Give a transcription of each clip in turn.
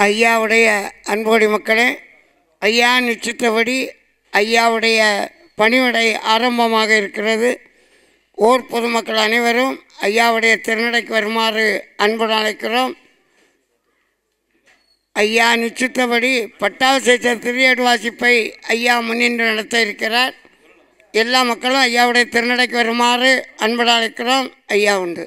ஐயாவுடைய அன்போடி மக்களே, ஐயா நிச்சயித்தபடி ஐயாவுடைய பணிவிடை ஆரம்பமாக இருக்கிறது. ஊர் பொதுமக்கள் அனைவரும் ஐயாவுடைய திருநடைக்கு வருமாறு அன்புடன் அழைக்கிறோம். ஐயா நிச்சயித்தபடி பட்டாபிஷேக திருஏடு வாசிப்பை ஐயா முன்னின்று நடத்த இருக்கிறார். எல்லா மக்களும் ஐயாவுடைய திருநடைக்கு வருமாறு அன்புடன் அழைக்கிறோம். ஐயா உண்டு.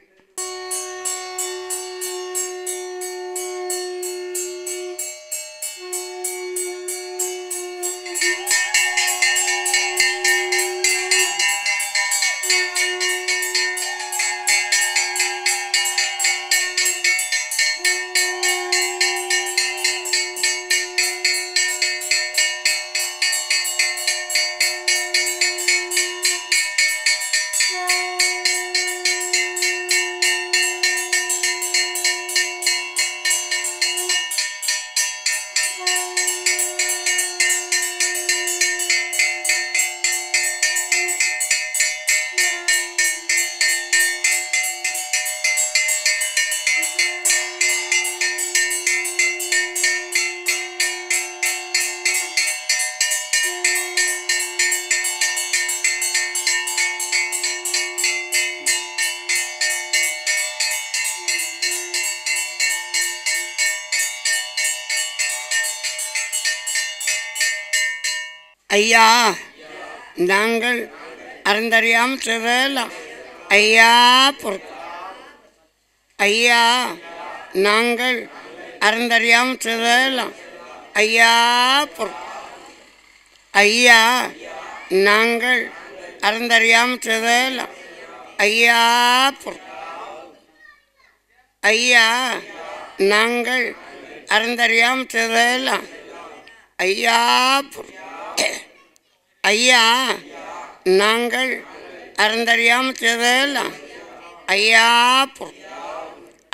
ஐயா நாங்கள் அறந்தறியாமல் செய்தெல்லாம் ஐயா ஐயா நாங்கள் அறந்தறியாமல் செய்தெல்லாம் ஐயா ஐயா நாங்கள் அறந்தறியாமல் செய்தெல்லாம் ஐயா ஐயா நாங்கள் அறந்தறியாமல் செய்தெல்லாம் ஐயா ஐயா நாங்கள் அறந்தறியாமல் செய்தெல்லாம் ஐயா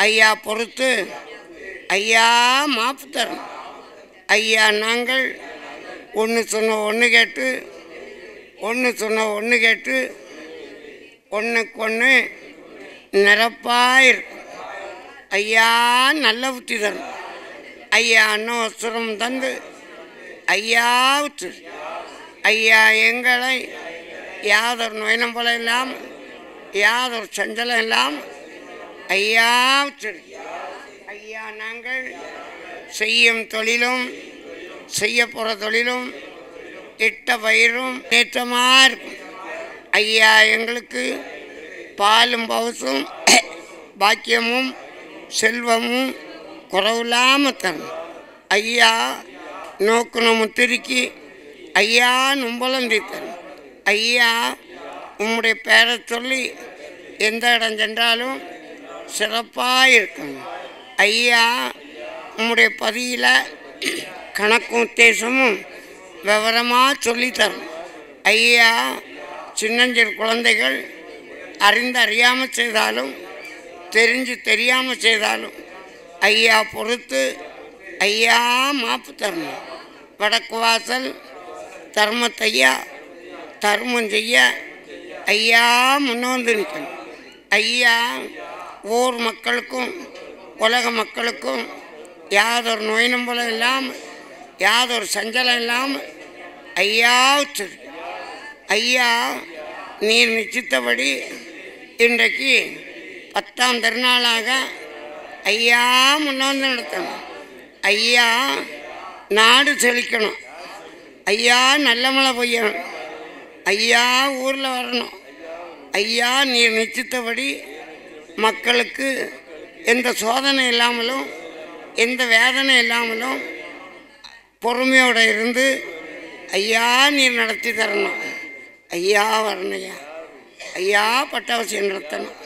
ஐயா பொறுத்து ஐயா மாப்பு தரும். ஐயா நாங்கள் ஒன்று சொன்ன ஒன்று கேட்டு ஒன்றுக்கு ஒன்று நிரப்பாயிருக்கும். ஐயா நல்ல புத்தி தரும். ஐயா அன்னவசரம் தந்து ஐயாவுற்று ஐயா எங்களை யாதொரு நோயினம் போல இல்லாமல் யாதொரு சஞ்சலம் இல்லாமல் ஐயாவுற்று ஐயா நாங்கள் செய்யும் தொழிலும் செய்ய போகிற தொழிலும் இட்ட பயிரும் ஏற்றமாக இருக்கும். ஐயா எங்களுக்கு பாலும் பவுசும் பாக்கியமும் செல்வமும் குறவில்லாமல் தரும். ஐயா நோக்குன முத்திரிக்கு ஐயா நும்பலம் தீர்த்தன். ஐயா உம்முடைய பேரை சொல்லி எந்த இடம் சென்றாலும் சிறப்பாக இருக்கும். ஐயா உம்முடைய பதியில் கணக்கும் உத்தேசமும் விவரமாக சொல்லித்தரும். ஐயா சின்னஞ்சிறு குழந்தைகள் அறிந்து அறியாமல் செய்தாலும் தெரிஞ்சு தெரியாமல் செய்தாலும் ஐயா பொறுத்து ஐயா மாப்பு தரணும். வடக்கு வாசல் தர்மத்தையா தர்மம் செய்ய ஐயா முன்னோந்து நிற்கணும். ஐயா ஊர் மக்களுக்கும் உலக மக்களுக்கும் யாதொரு நோய் நம்பலம் இல்லாமல் யாதொரு சஞ்சலம் இல்லாமல் ஐயா வச்சிரு. ஐயா நீர் நிச்சயித்தபடி இன்றைக்கு 10ஆம் திருநாளாக ஐயா முன்னோந்து நடத்தணும். ஐயா நாடு செழிக்கணும். ஐயா நல்ல மழை பெய்யணும். ஐயா ஊரில் வரணும். ஐயா நீர் நிச்சயித்தபடி மக்களுக்கு எந்த சோதனை இல்லாமலும் எந்த வேதனை இல்லாமலும் பொறுமையோடு இருந்து ஐயா நீர் நடத்தி தரணும். ஐயா வரணும். ஐயா ஐயா பட்டாபிஷேகம் நடத்தணும்.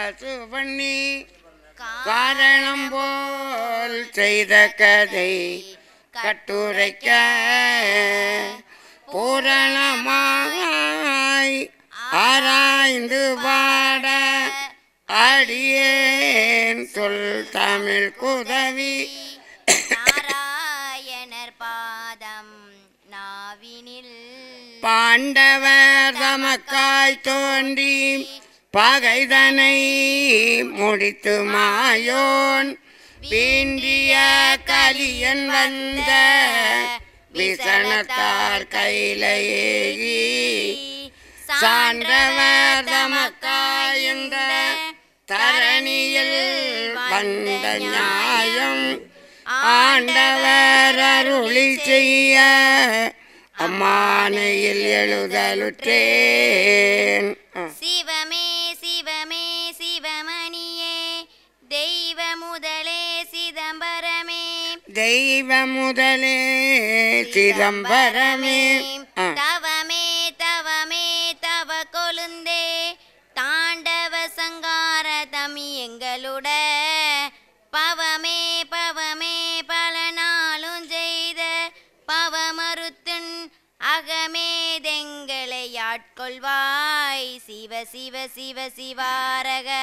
காசு பண்ணி காரணம் போல் செய்த கதை கட்டுரைக்க பூரணமாய் ஆராய்ந்து பாட அடியேன் சொல் தமிழ் குதவி நாராயணர் பாதம் நாவினில் பாண்டவர் தமக்காய் தோன்றி பகைதனை முடித்து மாயோன் பீண்டிய கலியன் வந்த விசனத்தார் கையிலேகி சான்றவர் தமக்காய்ந்த தரணியில் வந்த நியாயம் ஆண்டவர் அருளி செய்ய அம்மானையில் எழுதலுற்றேன். சிவமே சிவமே சிவமணியே தெய்வ முதலே சிதம்பரமே தெய்வ முதலே சிதம்பரமே தவமே தவமே தவ கொழுந்தே தாண்டவ சங்கார தமி எங்களுட பவமே பவமே பல நாளும் செய்த பவமறுத்துன் அகமேதெங்களை ஆட்கொள்வாய் சிவ சிவ சிவ சிவாரகராரகரா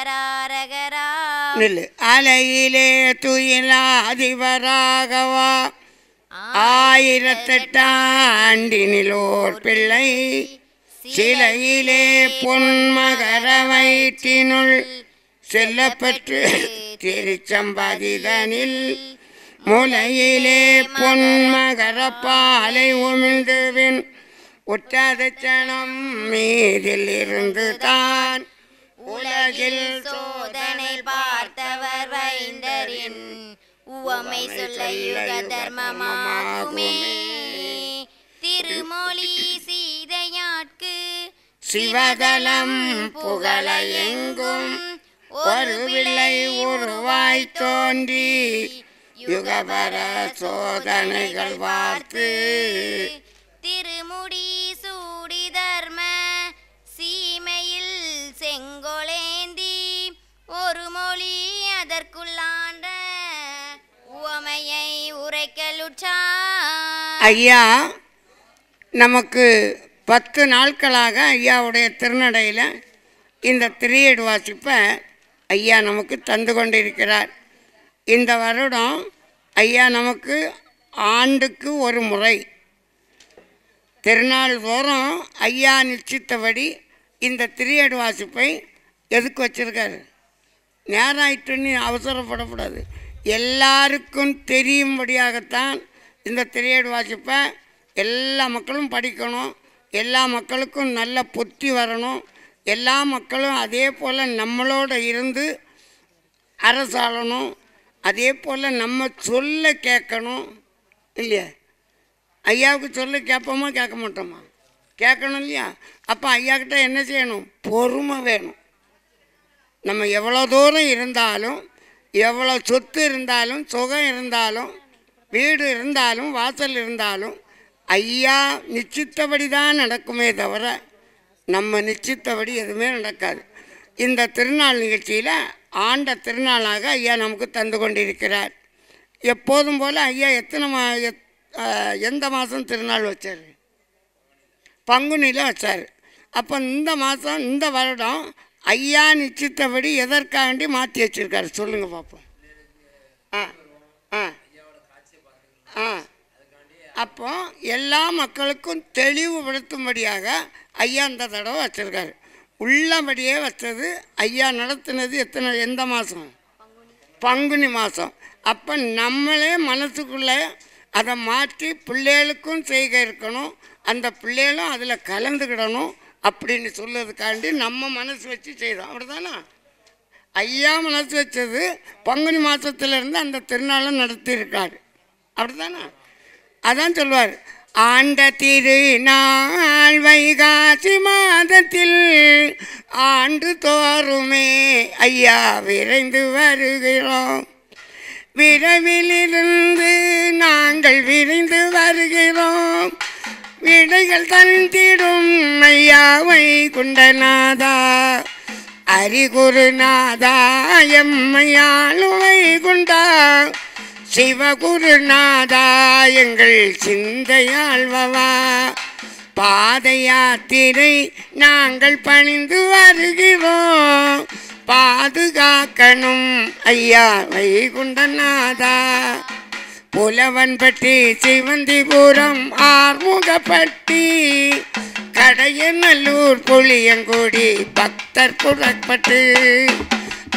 அலையிலே துயிலாதிவராகவா 1008 ஆண்டினிலோர் பிள்ளை சிலையிலே பொன்மகர வயிற்றினுள் செல்லப்பட்டு திருச்சம்பதிதனில் முலையிலே பொன்மகர பாலை உமிழ்ந்துவின் உற்றதச்சனம் மீதில் இருந்து தான் உலகில் சோதனை பார்த்தவர் வைந்தரின் உவமை சொல்ல யுக தர்மமாகுமே திருமொழி சீதையாட்கு சிவதலம் புகழ எங்கும் ஒரு பிள்ளை உருவாய் தோன்றி யுகபர சோதனைகள் பார்த்து திருமுடி சூடி தர்ம சீமையில் செங்கோலேந்தி ஒரு மொழி அதற்குள்ளாண்ட உவமையை உரைக்கலுற்றார். ஐயா நமக்கு 10 நாட்களாக ஐயாவுடைய திருநடையில் இந்த திரியேடு வாசிப்பை ஐயா நமக்கு தந்து கொண்டிருக்கிறார். இந்த வருடம் ஐயா நமக்கு ஆண்டுக்கு ஒரு முறை திருநாள் தோறும் ஐயா நிச்சயித்தபடி இந்த திரியேடு வாசிப்பை எதுக்கு வச்சுருக்காரு? நேராயிட்டுன்னு அவசரப்படக்கூடாது. எல்லாருக்கும் தெரியும்படியாகத்தான் இந்த திரியேடு வாசிப்பை எல்லா மக்களும் படிக்கணும். எல்லா மக்களுக்கும் நல்ல புத்தி வரணும். எல்லா மக்களும் அதே போல் நம்மளோட இருந்து அரசாளணும். அதே போல் நம்ம சொல்ல கேட்கணும் இல்லையா? ஐயாவுக்கு சொல்ல கேட்போமா கேட்க மாட்டோமா? கேட்கணும் இல்லையா? அப்போ ஐயாக்கிட்ட என்ன செய்யணும்? பொறுமை வேணும். நம்ம எவ்வளோ தூரம் இருந்தாலும், எவ்வளோ சொத்து இருந்தாலும், சுகம் இருந்தாலும், வீடு இருந்தாலும், வாசல் இருந்தாலும் ஐயா நிச்சயித்தபடி தான் நடக்குமே தவிர நம்ம நிச்சயித்தபடி எதுவுமே நடக்காது. இந்த திருநாள் நிகழ்ச்சியில் ஆண்ட திருநாளாக ஐயா நமக்கு தந்து கொண்டிருக்கிறார். எப்போதும் போல் ஐயா எந்த மாதம் திருநாள் வச்சார்? பங்குனியில் வச்சார். அப்போ இந்த மாதம் இந்த வருடம் ஐயா நிச்சயித்தபடி எதற்காண்டி மாற்றி வச்சுருக்காரு சொல்லுங்கள் பார்ப்போம். அப்போ எல்லா மக்களுக்கும் தெளிவுபடுத்தும்படியாக ஐயா இந்த தடவை வச்சுருக்காரு. உள்ளபடியே வச்சது ஐயா நடத்தினது எந்த மாதம்? பங்குனி மாதம். அப்போ நம்மளே மனசுக்குள்ளே அதை மாற்றி பிள்ளைகளுக்கும் செய்க இருக்கணும், அந்த பிள்ளைகளும் அதில் கலந்துக்கிடணும் அப்படின்னு சொல்லுறதுக்காண்டி நம்ம மனசு வச்சு செய்கிறோம். அப்படி தானே? ஐயா மனசு வச்சது பங்குனி மாதத்துலேருந்து அந்த திருநாளை நடத்தியிருக்காரு. அப்படி தானே? அதான் சொல்லுவார், ஆண்ட திருநாள் வைகாசி மாதத்தில் ஆண்டு தோறுமே ஐயா விரைந்து வருகிறோம். விரைவிலிருந்து நாங்கள் விரைந்து வருகிறோம். விடைகள் தந்திடும் ஐயாவை குண்டநாதா அரிகுருநாதா எம்மையாளுவை குண்டா சிவகுருநாதா எங்கள் சிந்தையாழ்வவா பாத யாத்திரை நாங்கள் பணிந்து வருகிறோம் பாதுகாக்கணும் ஐயா வைகுண்டநாதா புலவன்பட்டி சிவந்திபுரம் ஆறுமுகப்பட்டி கடையநல்லூர் புளியங்குடி பக்தர் புறப்பட்டு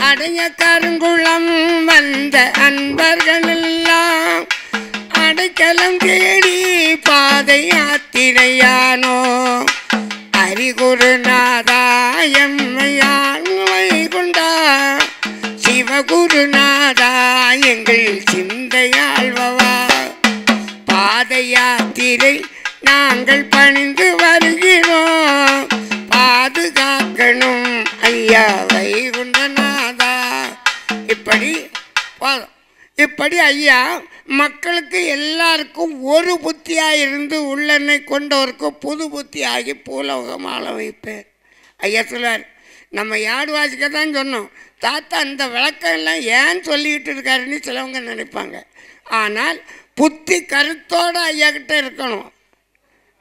அடைய கருங்குளம் வந்த அன்பர்கள் எல்லாம் அடைக்கலம் தேடி பாதை யாத்திரையானோ அரிகுருநாதா எம்மையாளுவை கொண்டா சிவகுருநாதா எங்கள் சிந்தையாழ்வா பாத யாத்திரை நாங்கள் பணிந்து வருகிறோம் பாதுகாக்கணும் ஐயா வைகுண்டநாதா இப்படி ஐயா மக்களுக்கு எல்லாருக்கும் ஒரு புத்தியாக இருந்து உள்ளெண்ணை கொண்டவருக்கு புது புத்தியாகி பூலோகமால வைப்பேன் ஐயா சொல்வார். நம்ம யாடு வாசிக்க தான் சொன்னோம். தாத்தா அந்த விளக்கம் எல்லாம் ஏன் சொல்லிக்கிட்டு இருக்காருன்னு சிலவங்க நினைப்பாங்க. ஆனால் புத்தி கருத்தோடு ஐயா கிட்ட இருக்கணும்.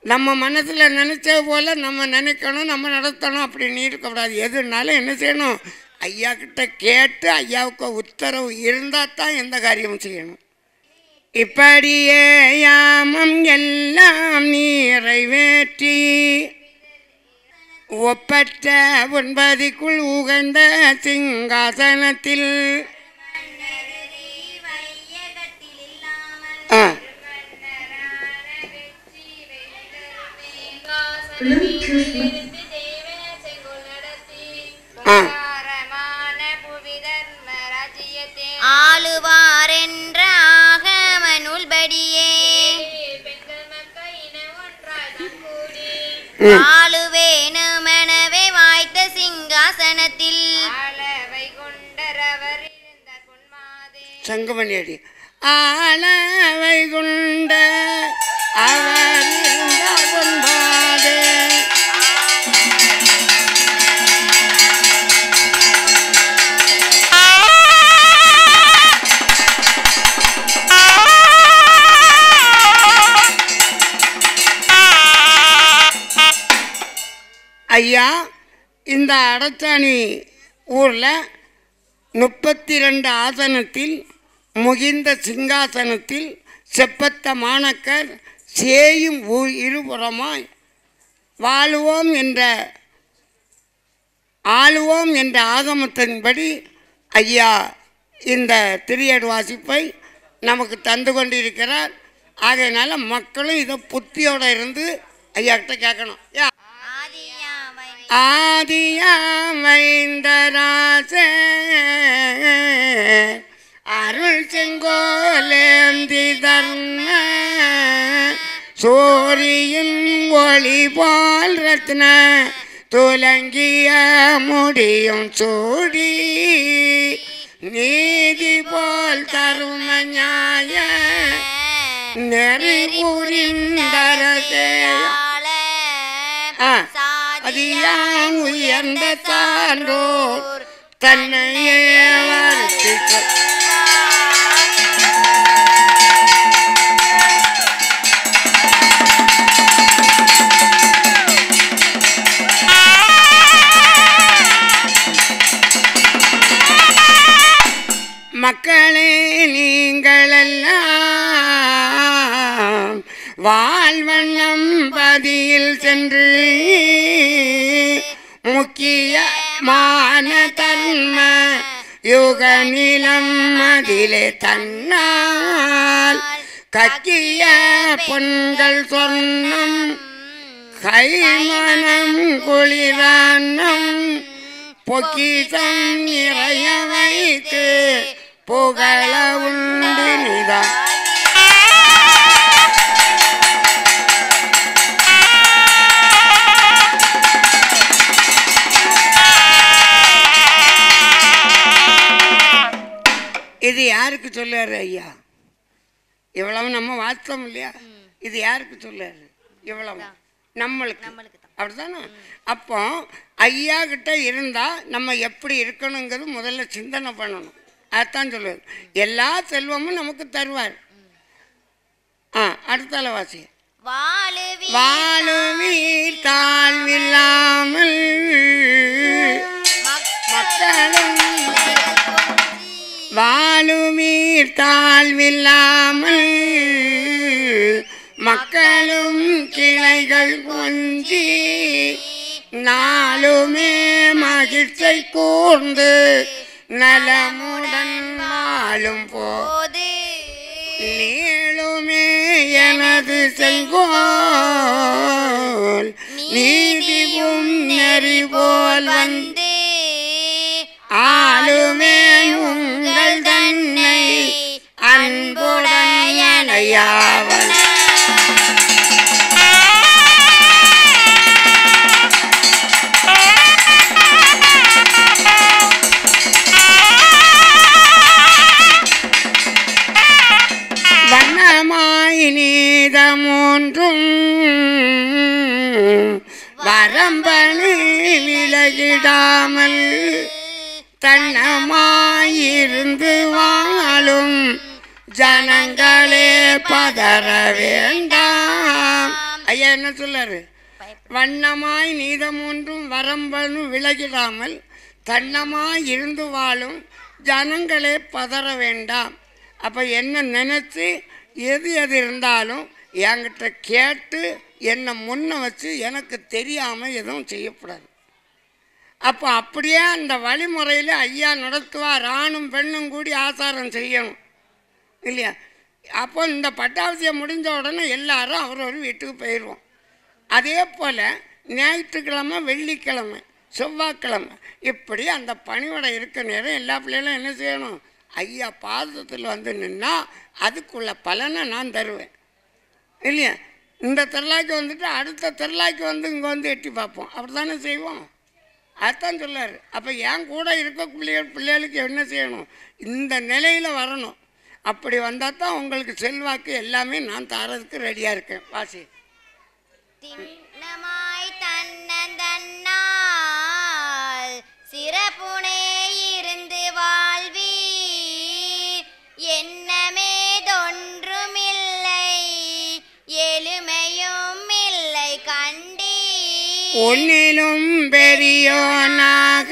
நம்ம மனசில் நினச்சது போல் நம்ம நினைக்கணும், நம்ம நடத்தணும் அப்படின்னு இருக்கக்கூடாது. எதுனாலும் என்ன செய்யணும், ஐயா கிட்ட கேட்டு ஐயாவுக்கு உத்தரவு இருந்தால் தான் எந்த காரியமும் செய்யணும். இப்படியே யாமம் எல்லாம் நிறைவேற்றி ஒப்பற்ற ஒன்பதிக்குள் உகந்த சிங்காசனத்தில் ஆளுவார் என்ற ஆகமனுள்படியே ஆளுவேனுமெனவே வாய்த்த சிங்காசனத்தில் சங்கமணியடி ஆளவை குண்ட அவர் இருந்த பொன்பாதே. ஐயா இந்த அடச்சாணி ஊரில் 32 ஆசனத்தில் முகிந்த சிங்காசனத்தில் செப்பத்த மாணக்கர் சேயும் இருபுறமாய் ஆளுவோம் என்ற ஆகமத்தின்படி ஐயா இந்த திரியடு வாசிப்பை நமக்கு தந்து கொண்டிருக்கிறார். ஆகையினால மக்களும் இதை புத்தியோடு இருந்து ஐயா கிட்ட கேட்கணும். ஆதியாமைந்தராச அருள் செங்கோலேந்தி தர்ம சூரியின் ஒளி போல் ரத்ன துலங்கிய முடியும் சூடி நீதி போல் தரும நியாய நெறிபுரிந்தரசே அதியான் உயர்ந்த சான்றோர் தன்னையே வருத்திக்க மக்களே நீங்களெல்லாம் வாழ்வண்ணம் பதியில் சென்று முக்கியமான தன்ம யுக நிலம் அதிலே தன்னால் கக்கிய பொன்கள் சொன்னம் கைமனம் குளிரான்னம் பொக்கிசம் நிறைய வைத்து புகழ உண்டு நிதா. இது யாருக்கு சொல்லுவார் ஐயா? இவ்வளவு நம்ம வாஸ்தவம் இல்லையா? இது யாருக்கு சொல்லுவார்? இவ்வளவு நம்மளுக்கு அப்படிதானே? அப்போ ஐயா கிட்ட இருந்தால் நம்ம எப்படி இருக்கணுங்கிறது முதல்ல சிந்தனை பண்ணணும். அதுதான் சொல்லுவது. எல்லா செல்வமும் நமக்கு தருவார். அடுத்தால வாசி. வாழுவீர் தாழ்வில்லாமல் மக்களும் வாழுவீர் தாழ்வில்லாமல் மக்களும் கிளைகள் கொஞ்சி நாளுமே மகிழ்ச்சி கூர்ந்து நலமுடன் வாழும் போது நீளுமே எனது செங்கோல் நீதியும் நெறி போல் வந்து ஆளுமே உங்கள் தன்னை அன்புடையனையாவன். வண்ணமாய் நீதமொன்றும் வரம்பனு விலகிடாமல் தன்னமாயிருந்து வாழும் ஜனங்களே பதற வேண்டாம். ஐயா என்ன சொல்லாரு? வண்ணமாய் நீதமொன்றும் வரம்பனு விலகிடாமல் தன்னமாய் இருந்து வாழும் ஜனங்களே பதற வேண்டாம். அப்போ என்ன நினச்சி எது இருந்தாலும் என்கிட்ட கேட்டு என்னை முன்ன வச்சு எனக்கு தெரியாமல் எதுவும் செய்யக்கூடாது. அப்போ அப்படியே அந்த வழிமுறையில் ஐயா நடத்துவார். ஆணும் பெண்ணும் கூடி ஆசாரம் செய்யணும் இல்லையா? அப்போ இந்த பட்டாபிஷேகம் முடிஞ்ச உடனே எல்லாரும் அவரவர் வீட்டுக்கு போயிடுவோம். அதே போல் ஞாயிற்றுக்கிழமை, வெள்ளிக்கிழமை, செவ்வாய்க்கிழமை இப்படி அந்த பணிவிடை இருக்க நேரம் எல்லா பிள்ளைகளும் என்ன செய்யணும்? ஐயா பாதத்தில் வந்து நின்னா அதுக்குள்ள பலனை நான் தருவேன் இல்லையா? இந்த திருவிழாக்கு வந்துட்டு அடுத்த திருவிழாக்கு வந்து இங்கே வந்து எட்டி பார்ப்போம். அப்படி தானே செய்வோம். அதுதான் சொல்லார். அப்போ என் கூட இருக்க பிள்ளைகளுக்கு என்ன செய்யணும்? இந்த நிலையில் வரணும். அப்படி வந்தால் தான் உங்களுக்கு செல்வாக்கு எல்லாமே நான் தரதுக்கு ரெடியாக இருக்கேன். வாசி. திண்ணமாய் தன்னந்தன்னால் சிறப்புனே இருந்து வாழ்வி என்னமே தொன்றுமில்லை எளிமையும் இல்லை கண்டி ஒன்னிலும் பெரியோனாக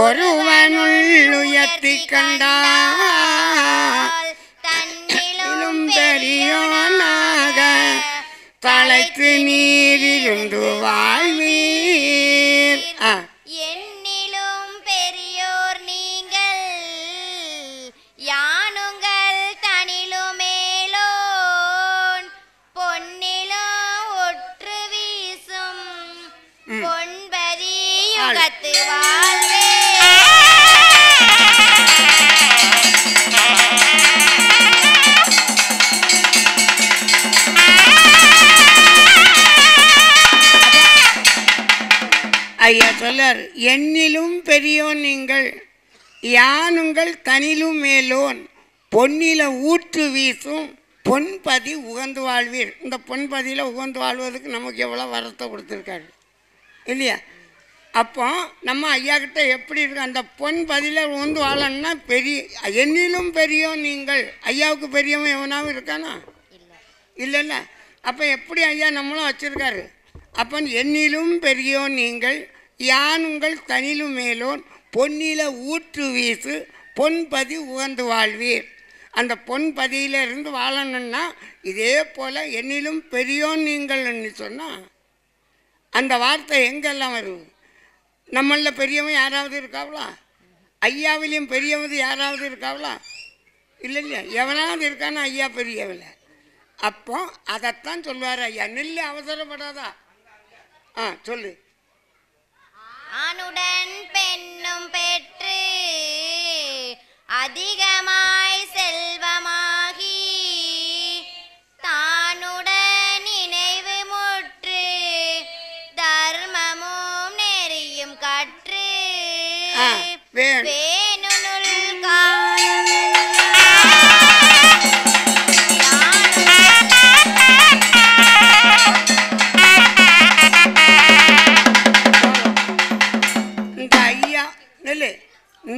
ஒருவனுள் உயர்த்தி கண்டால் தன்னிலும் பெரியோனாக தலைத்து நீரிருந்து வாழ்வீர். என்னிலும் பெரியோர் நீங்கள் யானுங்கள் தனிலும் மேலோன் பொன்னிலும் ஒற்று வீசும் பொன்பதி யுகத்து வாழ்வே. ஐயா சொல்லார். என்னிலும் பெரியோன் நீங்கள் யானுங்கள் தனிலும் மேலோன் பொன்னில ஊற்று வீசும் பொன்பதி உகந்து வாழ்வீர். இந்த பொன்பதியில் உகந்து வாழ்வதற்கு நமக்கு எவ்வளோ வரத்தை கொடுத்துருக்காரு இல்லையா? அப்போ நம்ம ஐயா கிட்ட எப்படி இருக்கு? அந்த பொன்பதியில் உகந்து வாழணும்னா பெரிய என்னிலும் பெரியோன் நீங்கள். ஐயாவுக்கு பெரியவன் எவனாவும் இருக்கானா? இல்லைல்ல. அப்போ எப்படி ஐயா நம்மளும் வச்சுருக்காரு? அப்போ என்னிலும் பெரியோன் நீங்கள் யானுங்கள் தனிலும் மேலோன் பொன்னில ஊற்று வீசு பொன்பதி உகந்து வாழ்வீர். அந்த பொன்பதியில் இருந்து வாழணும்னா இதே போல் என்னிலும் பெரியோன் நீங்கள்னு சொன்னால் அந்த வார்த்தை எங்கெல்லாம் வருது? நம்மளில் பெரியவன் யாராவது இருக்காங்களா? ஐயாவிலையும் பெரியவது யாராவது இருக்காங்களா? இல்லை இல்லையா? எவனாவது இருக்கானா ஐயா பெரியவில்லை. அப்போ அதைத்தான் சொல்லுவார் ஐயா. நெல்லு அவசரப்படாதா? சொல்லு. ஆணுடன் பெண்ணும் பெற்று அதிகமாய் செல்வமாகி தானுடன் நினைவு முற்று தர்மமும் நெறியும் கற்று வேணுனுள் காலம்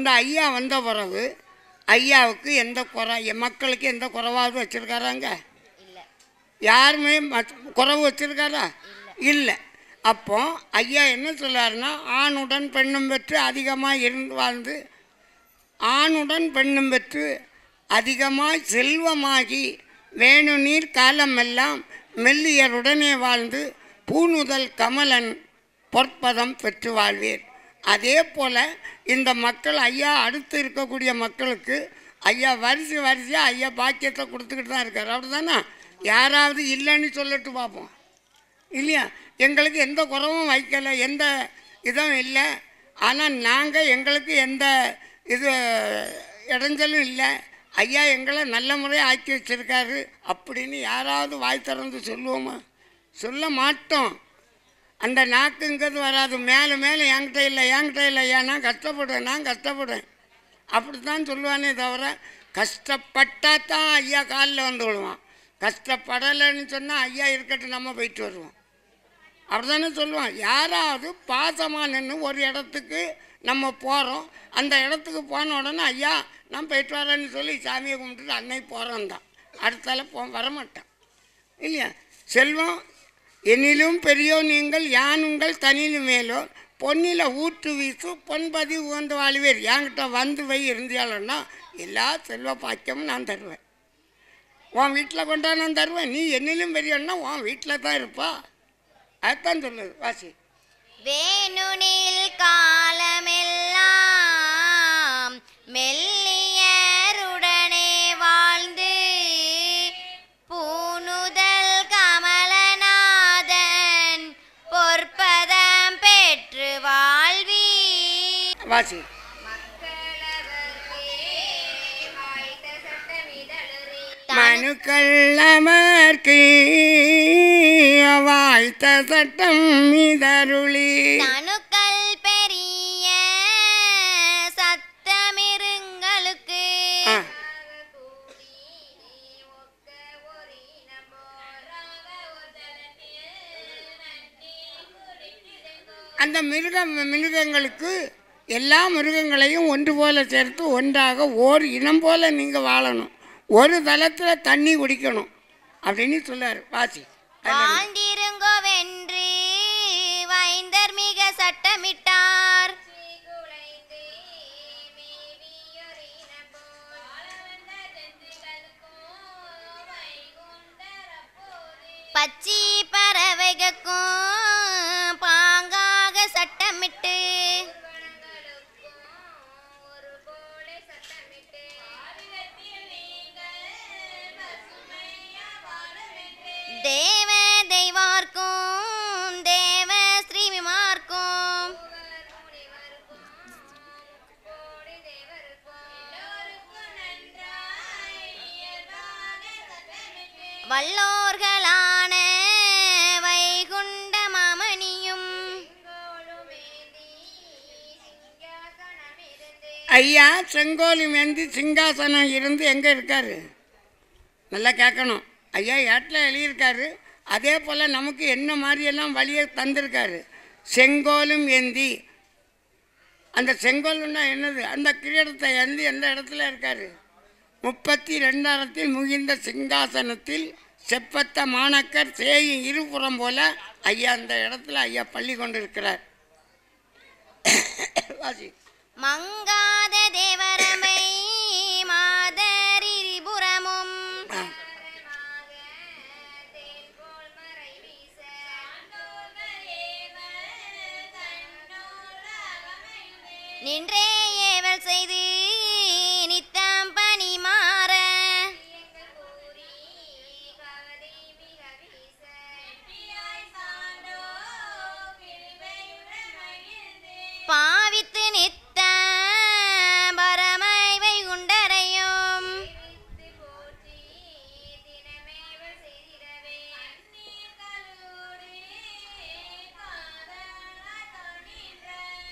இந்த ஐயா வந்த பிறகு ஐயாவுக்கு எந்த மக்களுக்கு எந்த குறைவாவது வச்சுருக்காராங்க? யாருமே குறைவு வச்சுருக்காரா? இல்லை. அப்போ ஐயா என்ன சொல்கிறாருன்னா, ஆணுடன் பெண்ணும் பெற்று அதிகமாக இருந்து வாழ்ந்து, ஆணுடன் பெண்ணும் பெற்று அதிகமாக செல்வமாகி வேணுநீர் காலமெல்லாம் மெல்லியருடனே வாழ்ந்து பூணுதல் கமலன் பொற்பதம் பெற்று வாழ்வீர். அதே போல் இந்த மக்கள் ஐயா அடுத்து இருக்கக்கூடிய மக்களுக்கு ஐயா வரிசையாக ஐயா பாக்கியத்தை கொடுத்துக்கிட்டு தான் இருக்கார். அப்படி தானே? யாராவது இல்லைன்னு சொல்லிட்டு பார்ப்போம் இல்லையா? எங்களுக்கு எந்த குறவும் வைக்கலை, எந்த இதுவும் இல்லை. ஆனால் நாங்கள் எங்களுக்கு எந்த இது இடைஞ்சலும் இல்லை. ஐயா எங்களை நல்ல முறையாக ஆக்கி வச்சுருக்காரு அப்படின்னு யாராவது வாய் திறந்து சொல்லுவோமா? சொல்ல மாட்டோம். அந்த நாக்குங்கிறது வராது. மேலே மேலே என்கிட்ட இல்லை ஐயா, நான் கஷ்டப்படுவேன் அப்படி தான் சொல்லுவானே தவிர, கஷ்டப்பட்டால் தான் ஐயா காலில் வந்து விடுவான். கஷ்டப்படலைன்னு சொன்னால் ஐயா இருக்கட்டும் நம்ம போயிட்டு வருவோம், அப்படி தானே சொல்லுவான். யாராவது பாசமாக நின்று ஒரு இடத்துக்கு நம்ம போகிறோம், அந்த இடத்துக்கு போன உடனே ஐயா நான் போயிட்டு வரேன்னு சொல்லி சாமியை கும்பிட்டுட்டு அன்னைக்கு போகிறோம் தான், அடுத்தால வரமாட்டான் இல்லையா? செல்வம் என்னிலும் பெரியோ நீங்கள் யானுங்கள் தனியிலும் மேலோ பொன்னில ஊற்று வீசு பொன்பதி உகந்து வாழ்வேர். என்கிட்ட வந்து போய் இருந்தாலன்னா எல்லா செல்வ பாக்கியமும் நான் தருவேன். உன் வீட்டில் கொண்டா நான் தருவேன். நீ என்னிலும் பெரியன்னா உன் வீட்டில் தான் இருப்பா. அதுதான் சொல்லுது. வாசி. வேணுனில் காலமெல்லாம் மெல்லியருடனே வாழ்ந்து பூணுதல் கமலநாதன் பொற்பதம் பெற்று வாழ்வி. வாசி. மனுக்கள் அமர்க்கு வாய்த்த சட்டம் இதருளி தனுக்கள் பெரிய சத்தமிருங்களுக்கு அந்த மிருகங்களுக்கு எல்லா மிருகங்களையும் ஒன்று போல சேர்த்து ஒன்றாக ஓர் இனம் போல நீங்கள் வாழணும், ஒரு தளத்தில் தண்ணி குடிக்கணும் அப்படின்னு சொல்லார். வாசி. வாழ்ந்திருங்கோவென்று வைந்தர் மிக சட்டமிட்டார். பச்சி பறவைகளுக்கும் பாங்காக சட்டமிட்டு தேவ தெய்வார்க்கும் தேவ ஸ்ரீவிமார்க்கும் வல்லோர்களான வைகுண்ட மாமணியும் ஐயா செங்கோலி மேந்தி சிங்காசனம் இருந்து எங்கே இருக்காரு? நல்லா கேட்கணும். ஐயா ஏட்டில் எழுதியிருக்காரு. அதே போல் நமக்கு என்ன மாதிரியெல்லாம் வழியை தந்திருக்காரு. செங்கோலும் ஏந்தி, அந்த செங்கோலுன்னா என்னது? அந்த கிரீடத்தை ஏந்தி எந்த இடத்துல இருக்கார்? 32 முகிந்த சிங்காசனத்தில் செப்பத்த மாணக்கர் சேயும் இருபுறம் போல ஐயா அந்த இடத்துல ஐயா பள்ளி கொண்டு இருக்கிறார். வாசி. மங்காத தேவரமை மாதரிபுரமும் நின்றே ஏவல் செய்து நித்தம் பணி மாற பாவித்து நித்த பரமை வைகுண்டரையும்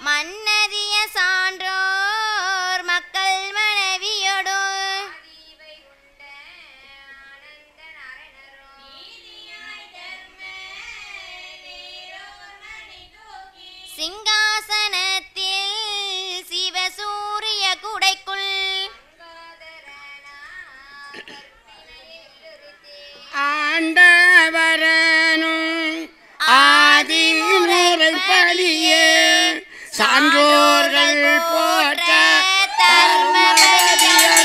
மன்னதிய சான்றோர் மக்கள் மனைவியோடு சிங்காசனத்தில் சிவசூரிய சான்றோர்கள் போற்ற தர்மபதியன்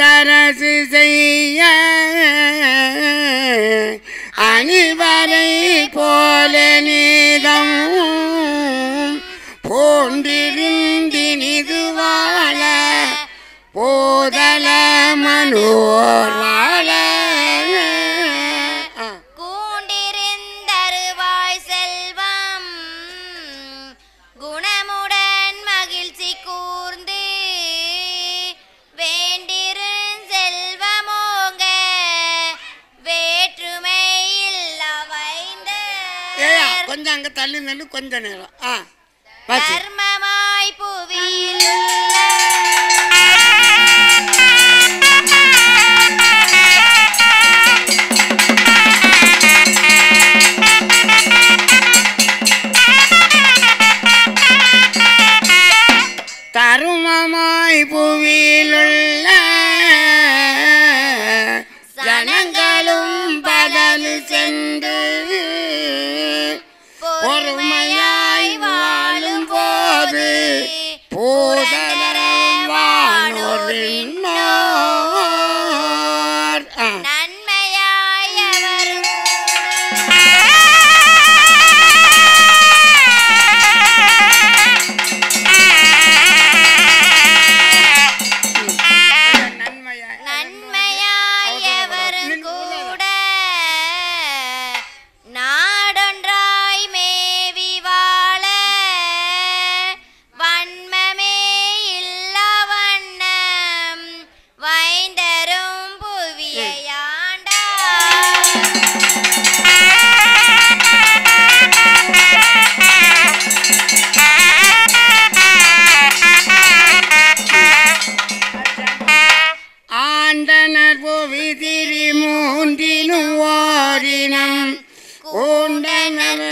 தரசு செய்ய அணிவரை போல நீதம் போன்றிருந்தினிது வாழ போதல மனோர் வாழ கூண்டிருந்தருவாய் செல்வம் குணமுடன் மகிழ்ச்சி கூர்ந்து வேண்டிருந் செல்வமோங்க வேற்றுமை இல்லவைந்த கொஞ்சம் அங்கே தள்ளி நின்று கொஞ்ச நேரம் தர்மமாய் புவியில் தருமமாய் புவியிலுள்ள ஜனங்களும் பதலு சென்று பொறுமையாய் வாழும் போது போதலம் வானோர் நன்மையாய் அவரும் நன்மையாய் அவரும் கூட நாடொன்றாய் மேவி வாழ வன்மமே இல்லா வண்ணம் வைந்தரும் புவியை ஆண்டனர் புவி திரி மூன்றினும் ஓரினம் கூண்டனர்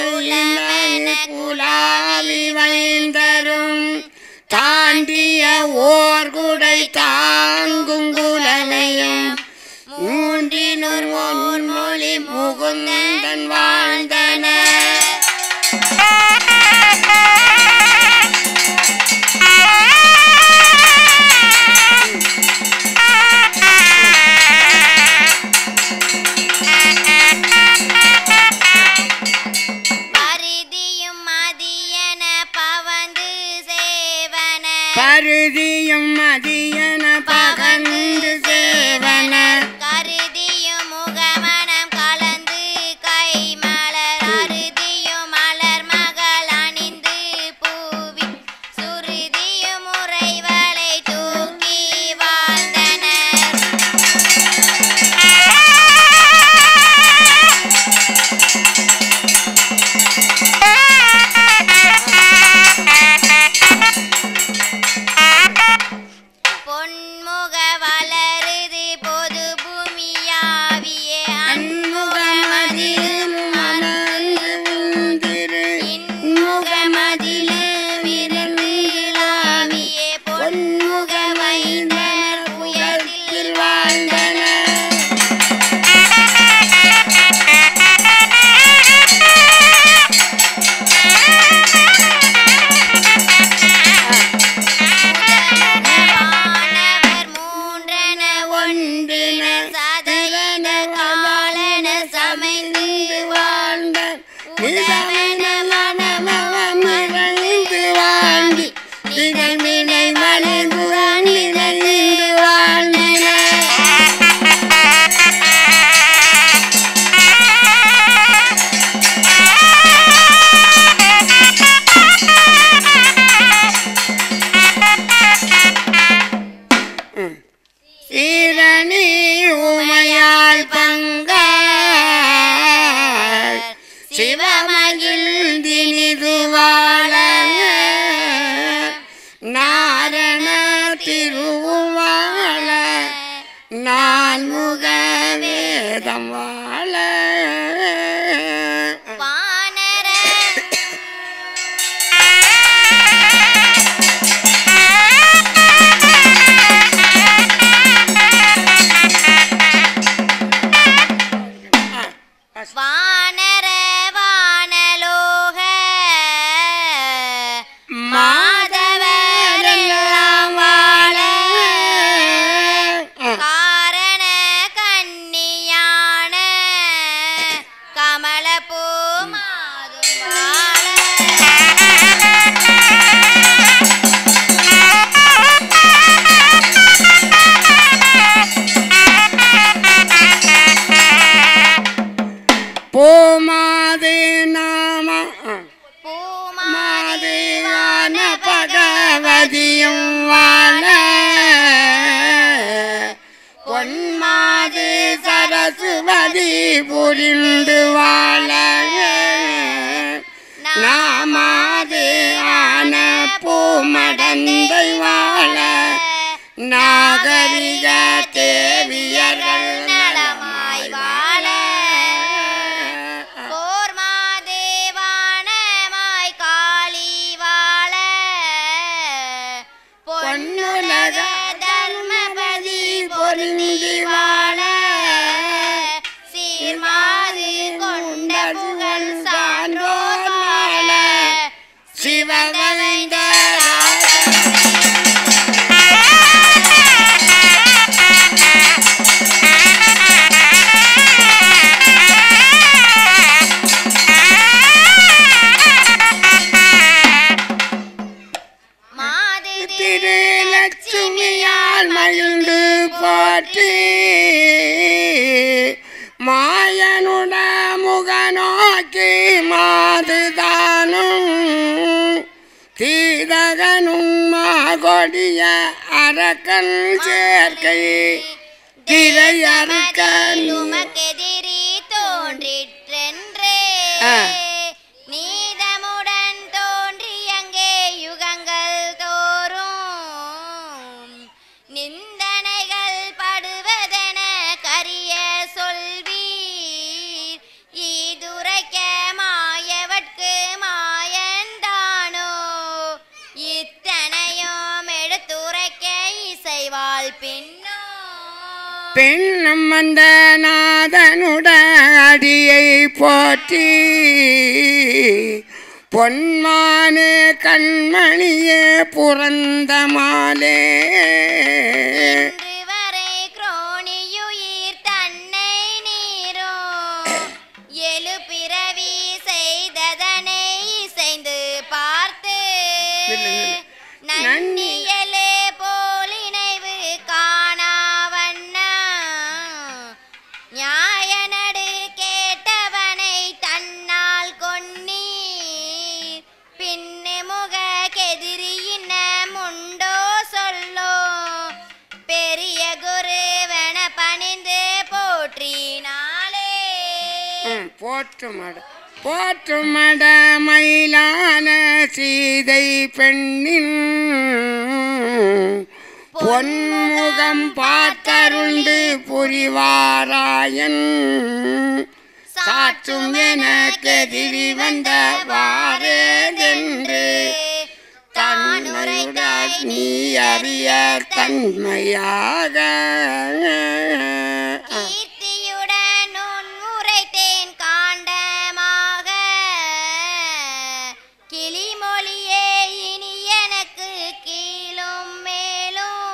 குலாவி வைந்தரும் தாண்டிய ஓர் குடை தாங்கும் குலனையும் மூன்றினோர் ஒன்மொழி முகுந்தன் வாழ்ந்தனர் பருதியும் மதியன பகந்து சேவன கருதியும் முகமனம் கலந்து கை மலர் அருதியும் மலர் மகள் அணிந்து பூவி சுருதியும் உறைவளை தூக்கி வாழ்ந்தனர் பொன்முக வளருது பொது பூமியாவிய இன்முகமதிலே விரலாவிய பொன்முக வைந்தனர் புயத்தில் வாழ்ந்தனர் வேதம் வாழ வானர வானர வானலோக மாதவரெல்லாம் வாழ காரண கன்னியான கமலப்பூ மாதும் வாழ பூமாது நாம பூமாதேவான பகவதியும் வாழ பொன்மாது சரஸ்வதி புரிந்து வாழ நாமாது ஆன பூமடந்தை வாழ நாகரிக தேவியர்கள் நலமாய் வாழ போர்மாதேவானமாய் காளி வாழ பொன்னுலக தர்மபதி பொருந்தி வாழ சீர்மாதி கொண்ட புகழ் சான்றோர் வாழ சிவகவிந்த திருலட்சுமியால் மகிழ்ந்து போற்றி மாயனுட முகநோக்கி மாதுதானும் தீதகனும் மாகொடிய அரக்கன் சேர்க்கை திரையறுக்கன் உமக்கெதிரி தோன்றிற்றென்றே நீதமுடன் தோன்றி அங்கே யுகங்கள் தோறும் நிந்தனைகள் படுவதென கரிய சொல்வீர் ஈதுரைக்க மாயவட்கு மாயந்தானோ இத்தனையும் எடுத்துரைக்க இசைவாள் பின்னோ பெண்ணும் வந்த நாதனுட அடியை போற்றி பொன்மானே கண்மணியே புரந்தமாலே இன்று வரை குரோணியுயிர் தன்னை நீரோ எழு பிறவி செய்ததனை இசைந்து பார்த்து நன்னியலே போலினைவு காணாவண்ணா நியாயனடு கேட்டவனை தன்னால் கொன்னீர் பின்னு முக கெதிரியின முண்டோ சொல்லோ பெரிய குருவன பணிந்து போற்றினாலே போற்றுமட மயிலான சீதை பெண்ணின் பொன்முகம் பார்த்தருண்டு புரிவாராயன் சாற்றும் எனக்கெதிரி வந்த வாரேதென்று தன்னுரைட நீ அறிய தன்மையாக கீர்த்தியுடன் உன் உரைத்தேன் காண்டமாக கிளிமொழியே இனி எனக்கு கீழும் மேலும்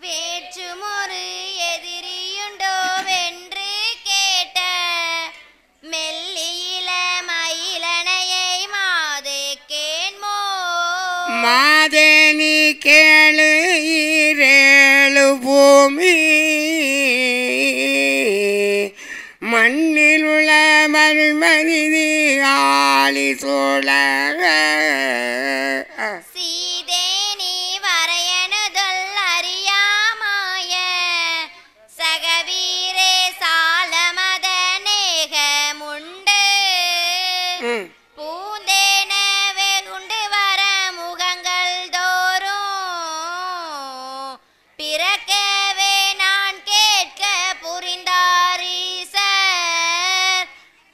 வேற்றுமொரு எதிரியுண்டோ வென்று கேட்ட மெல்லியில மயிலனையை மாது கேண்மோ மாதே நீ கேளு ஈரேழு பூமி மண்ணில் உள்ள மறுமனிதி ஆளி சூழ சீதேனி வரையனுதல் அறியாமாய சகவீரே சாலமத நேகமுண்டு பூந்தேன வெகுண்டு வர முகங்கள் தோறும் பிறக்கவே நான் கேட்க புரிந்தாரீசர்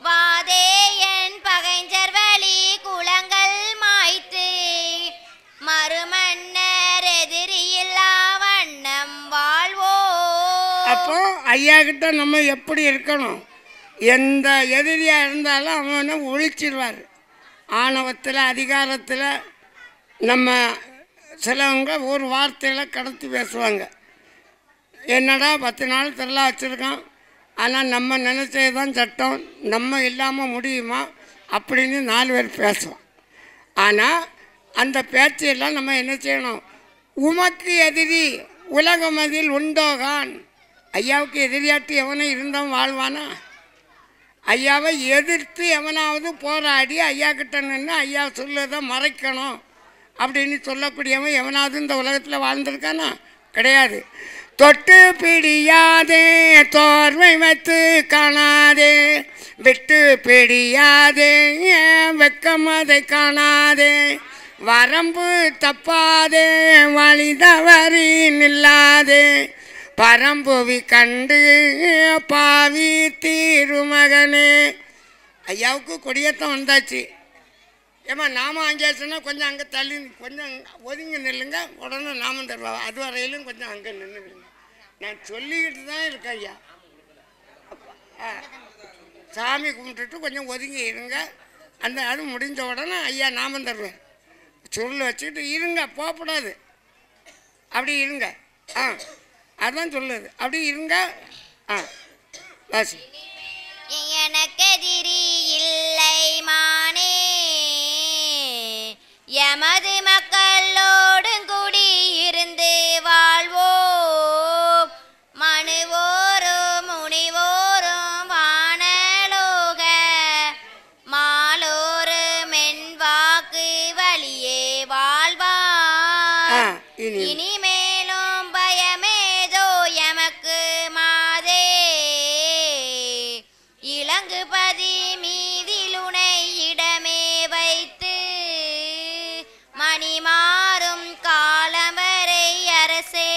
வாதேயன் பகைஞ்சர் வழி குளங்கள் மாய்த்து மறுமன்னர் எதிரியில்லா வண்ணம் வாழ்வோ. அப்போ ஐயா கிட்ட நம்ம எப்படி இருக்கணும்? எந்த எதிரியாக இருந்தாலும் அவனை ஒழிச்சிடுவார். ஆணவத்தில் அதிகாரத்தில் நம்ம சிலவங்க ஒரு வார்த்தையில் கடத்தி பேசுவாங்க. என்னடா 10 நாள் திருவிழா வச்சுருக்கான், ஆனால் நம்ம நினச்சது தான் சட்டம், நம்ம இல்லாமல் முடியுமா அப்படின்னு 4 பேர் பேசுவோம். ஆனால் அந்த பேச்சையெல்லாம் நம்ம என்ன செய்யணும்? உமக்கு எதிரி உலகமதில் உண்டோகான். ஐயாவுக்கு எதிரியாட்டு எவனும் இருந்தவன் வாழ்வானா? ஐயாவை எதிர்த்து எவனாவது போராடி ஐயா கிட்ட நின்று ஐயா சொல்லதை மறைக்கணும் அப்படின்னு சொல்லக்கூடியவன் எவனாவது இந்த உலகத்தில் வாழ்ந்திருக்கானா? கிடையாது. தொட்டு பிடியாதே தோர்வை வைத்து காணாதே, விட்டு பிடியாதே வெக்கம் அதை காணாதே, வரம்பு தப்பாதே வழி தவறி நில்லாதே, பரம்புவி கண்டு பாவி தீருமகனே. ஐயாவுக்கு கொடியேற்றம் வந்தாச்சு. ஏமா நாமம் அங்கேச்சுன்னா கொஞ்சம் அங்கே தள்ளி கொஞ்சம் ஒதுங்கி நில்லுங்க, உடனே நாமம் தருவா. அது வரையிலும் கொஞ்சம் அங்கே நின்றுடுங்க. நான் சொல்லிக்கிட்டு தான் இருக்கேன் ஐயா. சாமி கும்பிட்டுட்டு கொஞ்சம் ஒதுங்கி இருங்க. அந்த அது முடிஞ்ச உடனே ஐயா நாமம் தருவேன். சுருள் வச்சுக்கிட்டு இருங்க, போகக்கூடாது. அப்படி இருங்க. அதுதான் சொல்லுது. அப்படி இருங்க. வாசி. எனக்கெதிரி இல்லை மானே, எமது மக்களோடும் குடியிருந்து வாழ்வோம், மனுவோரும் முனிவோரும் வானலோக மாலோரும் என் வாக்கு வழியே வாழ்வார். இனிமேலும் பயமேதோ எமக்கு மாதே, இளங்குபதி மீதிலுனை இடமே வைத்து மணிமாறும் காலம் வரை அரசே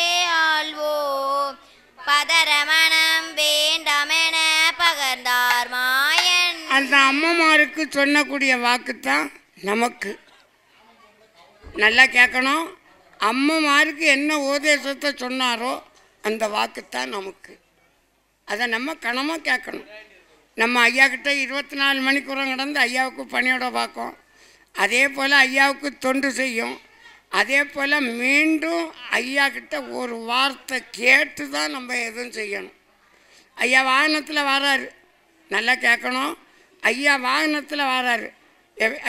ஆள்வோம், பதரமணம் வேண்டாமென பகர்ந்தார் மாயன். அந்த அம்மமாருக்கு சொன்னக்கூடிய வாக்குத்தான் நமக்கு. நல்லா கேட்கணும். அம்மமாருக்கு என்ன உபதேசத்தை சொன்னாரோ அந்த வாக்குத்தான் நமக்கு. அதை நம்ம கனமாக கேட்கணும். நம்ம ஐயா கிட்ட 24 மணிக்கூறம் கிடந்து ஐயாவுக்கு பணியோட பார்க்கும். அதே போல் ஐயாவுக்கு தொண்டு செய்யும். அதே போல் மீண்டும் ஐயா கிட்ட ஒரு வார்த்தை கேட்டு தான் நம்ம எதுவும் செய்யணும். ஐயா வாகனத்தில் வராரு, நல்லா கேட்கணும். ஐயா வாகனத்தில் வராரு.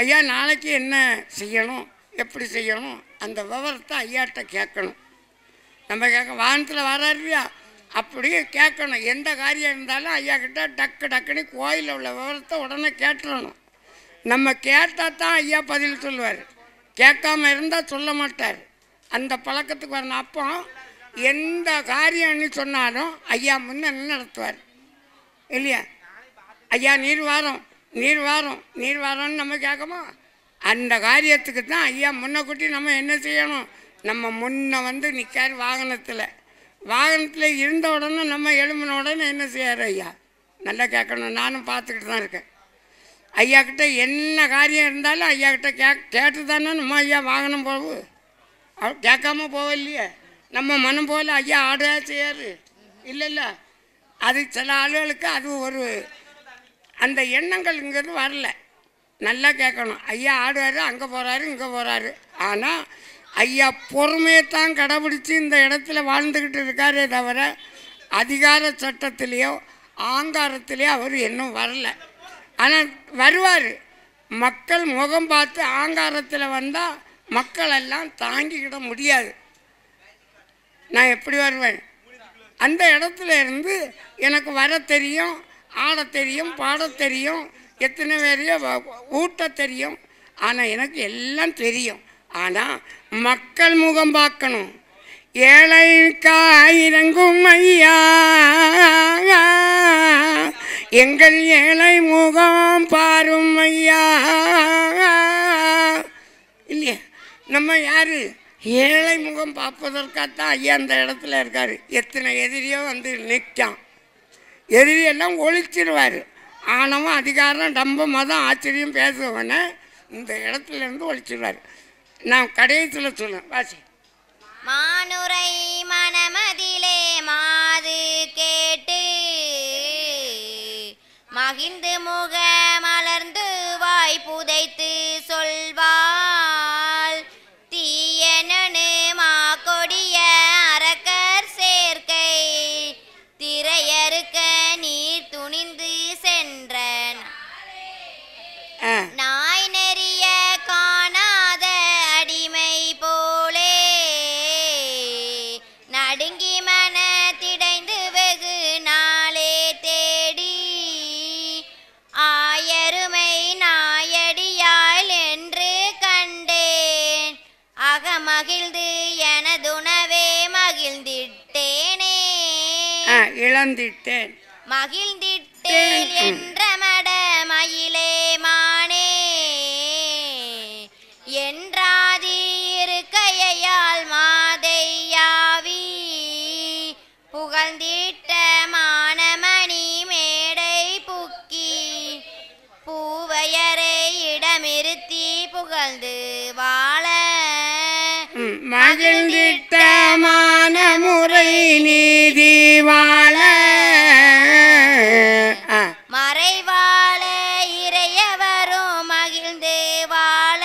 ஐயா நாளைக்கு என்ன செய்யணும், எப்படி செய்யணும், அந்த விவரத்தை ஐயாட்ட கேட்கணும். நம்ம வாகனத்தில் வராரு இல்லையா, அப்படியே கேட்கணும். எந்த காரியம் இருந்தாலும் ஐயா கிட்ட டக்குன்னு கோயிலில் உள்ள விவரத்தை உடனே கேட்டுறணும். நம்ம கேட்டால் தான் ஐயா பதில் சொல்லுவார். கேட்காம இருந்தால் சொல்ல மாட்டார். அந்த பழக்கத்துக்கு வரணும். அப்போ எந்த காரியம்னு சொன்னாலும் ஐயா முன்ன நடத்துவார் இல்லையா? ஐயா நீர் வாரோன்னு நம்ம கேட்கமா? அந்த காரியத்துக்கு தான் ஐயா முன்னக்கூட்டி நம்ம என்ன செய்யணும்? நம்ம முன்ன நிற்கார் வாகனத்தில் இருந்த உடனே நம்ம எழும்பின உடனே என்ன செய்யார் ஐயா? நல்லா கேட்கணும். நானும் பார்த்துக்கிட்டு தான் இருக்கேன். ஐயா கிட்ட என்ன காரியம் இருந்தாலும் ஐயா கிட்ட கேட்டு தானே நம்ம ஐயா வாகனம் போகும். கேட்காம போகலையே. நம்ம மனம் போல் ஐயா ஆடுதா செய்யாரு இல்லை. அது சில ஆளுகளுக்கு அது ஒரு அந்த எண்ணங்கள்ங்கிறது வரல. நல்லா கேட்கணும். ஐயா ஆடுவார், அங்கே போகிறாரு இங்கே போகிறாரு. ஆனால் ஐயா பொறுமையைத்தான் கடைபிடிச்சி இந்த இடத்துல வாழ்ந்துக்கிட்டு இருக்காரே தவிர அதிகார சட்டத்திலேயோ ஆங்காரத்திலேயோ அவர் இன்னும் வரல. ஆனால் வருவார். மக்கள் முகம் பார்த்து ஆங்காரத்தில் வந்தால் மக்களெல்லாம் தாங்கிக்கிட முடியாது. நான் எப்படி வருவேன்? அந்த இடத்துல இருந்து எனக்கு வர தெரியும், ஆட தெரியும், பாட தெரியும், எத்தனை பேரையோ ஊட்ட தெரியும். ஆனால் எனக்கு எல்லாம் தெரியும். ஆனால் மக்கள் முகம் பார்க்கணும். ஏழைக்காயிரங்கும் ஐயா, எங்கள் ஏழை முகம் பாரும் ஐயா இல்லையா? நம்ம யார்? ஏழை முகம் பார்ப்பதற்காகத்தான் ஐயா அந்த இடத்துல இருக்கார். எத்தனை எதிரியோ நிற்கான். எதிரியெல்லாம் ஒழிச்சிடுவார். ஆணவம் அதிகாரம் டம்ப மதம் ஆச்சரியம் பேசுவவனை இந்த இடத்துல இருந்து ஒழிச்சிடுவார். நான் கடைசியில் சொல்லுவேன், வாசி. மானுரை மனமதிலே மாது கேட்டு மகிழ்ந்து முக மலர்ந்து வாய் புதைத்து சொல்வாள் தீயனு மா கொடிய அரக்கர் சேர்க்கை திரையறுக்க நீர் துணிந்து சென்ற நாய் நெறிய காணாத அடிமை போலே நடுங்கி மன திடைந்து வெகு நாளே தேடி ஆயருமை நாயடியாள் என்று கண்டேன் அகமகிழ்ந்து எனதுணவே மகிழ்ந்திட்டேனே இழந்திட்டேன் மகிழ்ந்திட்டேன் என்ற மட மயிலே மானே என்றாதி இருக்கையால் மாதையாவி புகழ்ந்திட்ட மானமணி மேடை புக்கி பூவையரை இடமிருத்தி புகழ்ந்து வாழ மகிழ்ந்திட்ட மானமுறை நீதி வாழ மறைவாழ இறையவரும் மகிழ்ந்து வாழ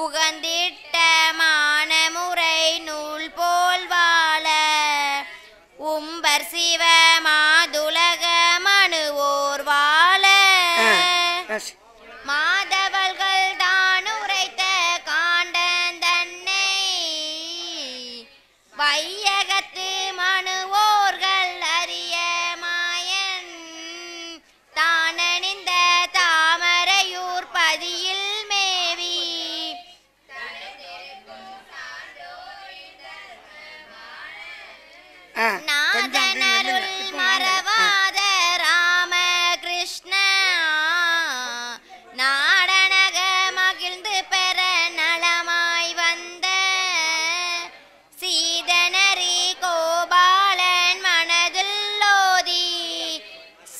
உகந்திட்ட மானமுறை நூல் போல் வாழ உம்பர் சிவ மாதுலக மனுவோர் வாழ மாதவர்கள் தான் உரைத்த காண்டன் தன்னை வையகத்து மனுவோர்கள் அறிய மாயன் தானணிந்த தாமரையூர் பதியில் மேவி நாதனருள் மறவாத ராமகிருஷ்ண நாடனக மகிழ்ந்து பெற நலமாய் வந்த சீதனரி கோபாலன் மனதில் ஓதி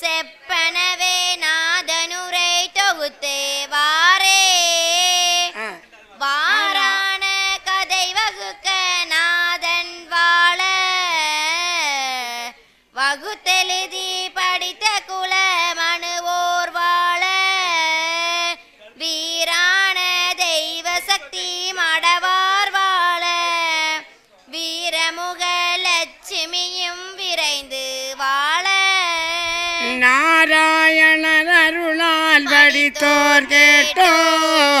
செப்பனவே நாதனுரை தொகுத்தே வாரே வாரான கதை வகுக்க நாதன் வாழ வகுத்தெழுதி படித்த குல மனுவோர் வாழ வீரான தெய்வ சக்தி மடவார் வாழ வீரமுக லட்சுமியும் விரைந்து வாழ நாராயணர் அருளால் படித்தோர் கேட்டோர்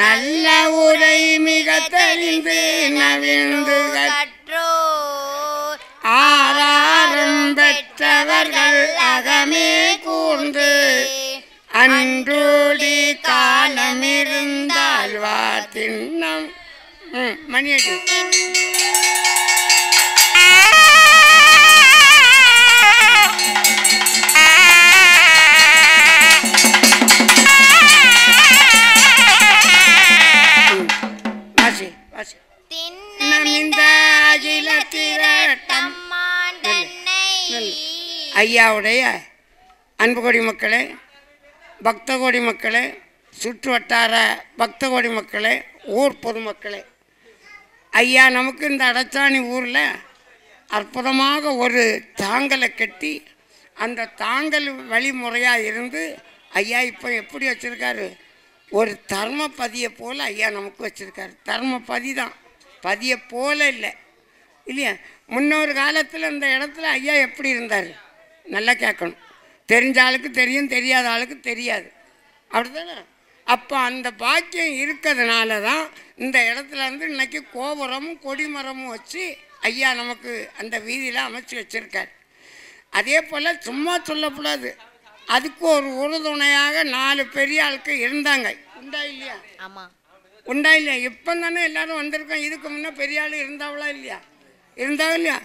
நல்ல உரை மிக தெரிந்து நவிழ்ந்து கற்றோர் ஆறாரும் பெற்றவர்கள் அகமே கூர்ந்து அன்றோடி காலமிருந்தால் வாத்தின்னம் மணியடி வாசி வாசி தின்னமிந்த அகில திரட்டம்மான் தன்னை ஐயாவுடைய அன்பு கோடி மக்களே, பக்த கோடி மக்களே, சுற்று வட்டார பக்த கோடி மக்களே, ஊர் பொதுமக்களே, ஐயா நமக்கு இந்த அடச்சாணி ஊரில் அற்புதமாக ஒரு தாங்கலை கட்டி அந்த தாங்கல் வழிமுறையாக இருந்து ஐயா இப்போ எப்படி வச்சுருக்காரு, ஒரு தர்ம பதியை போல் ஐயா நமக்கு வச்சுருக்காரு. தர்ம பதி தான், பதியை போல இல்லை இல்லையா. முன்னொரு காலத்தில் இந்த இடத்துல ஐயா எப்படி இருந்தார் நல்லா கேட்கணும். தெரிஞ்ச ஆளுக்கு தெரியும், தெரியாத ஆளுக்கு தெரியாது, அப்படி தானே. அப்போ அந்த பாக்கியம் இருக்கிறதுனால தான் இந்த இடத்துல இருந்து இன்றைக்கி கோபுரமும் கொடிமரமும் வச்சு ஐயா நமக்கு அந்த வீதியில் அமைச்சு வச்சுருக்கார். அதே போல் சும்மா சொல்லக்கூடாது, அதுக்கு ஒரு உறுதுணையாக 4 பெரிய ஆட்கள் இருந்தாங்க. உண்டா இல்லையா? ஆமாம், உண்டா இல்லையா? இப்போ தானே எல்லோரும் வந்திருக்கோம். இதுக்கு முன்னே பெரிய ஆள் இருந்தாவளா இல்லையா? இருந்தாவும் இல்லையா?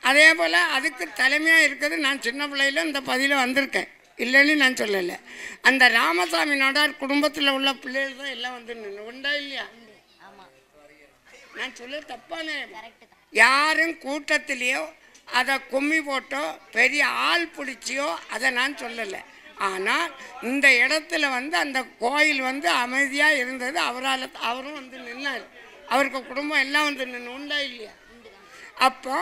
அதே போல் அதுக்கு தலைமையாக இருக்கிறது நான் சின்ன பிள்ளையில் இந்த பதியில் வந்திருக்கேன், இல்லைன்னு நான் சொல்லலை. அந்த ராமசாமி நாடார் குடும்பத்தில் உள்ள பிள்ளைகள் தான் எல்லாம் வந்து நின்று. உண்டா இல்லையா? நான் சொல்ல தப்பானே. யாரும் கூட்டத்திலேயோ அதை கும்மி போட்டோ பெரிய ஆள் பிடிச்சியோ அதை நான் சொல்லலை. ஆனால் இந்த இடத்துல வந்து அந்த கோயில் வந்து அமைதியாக இருந்தது. அவரும் வந்து நின்னார், அவருக்கு குடும்பம் எல்லாம் வந்து நின்று. உண்டா இல்லையா? அப்போ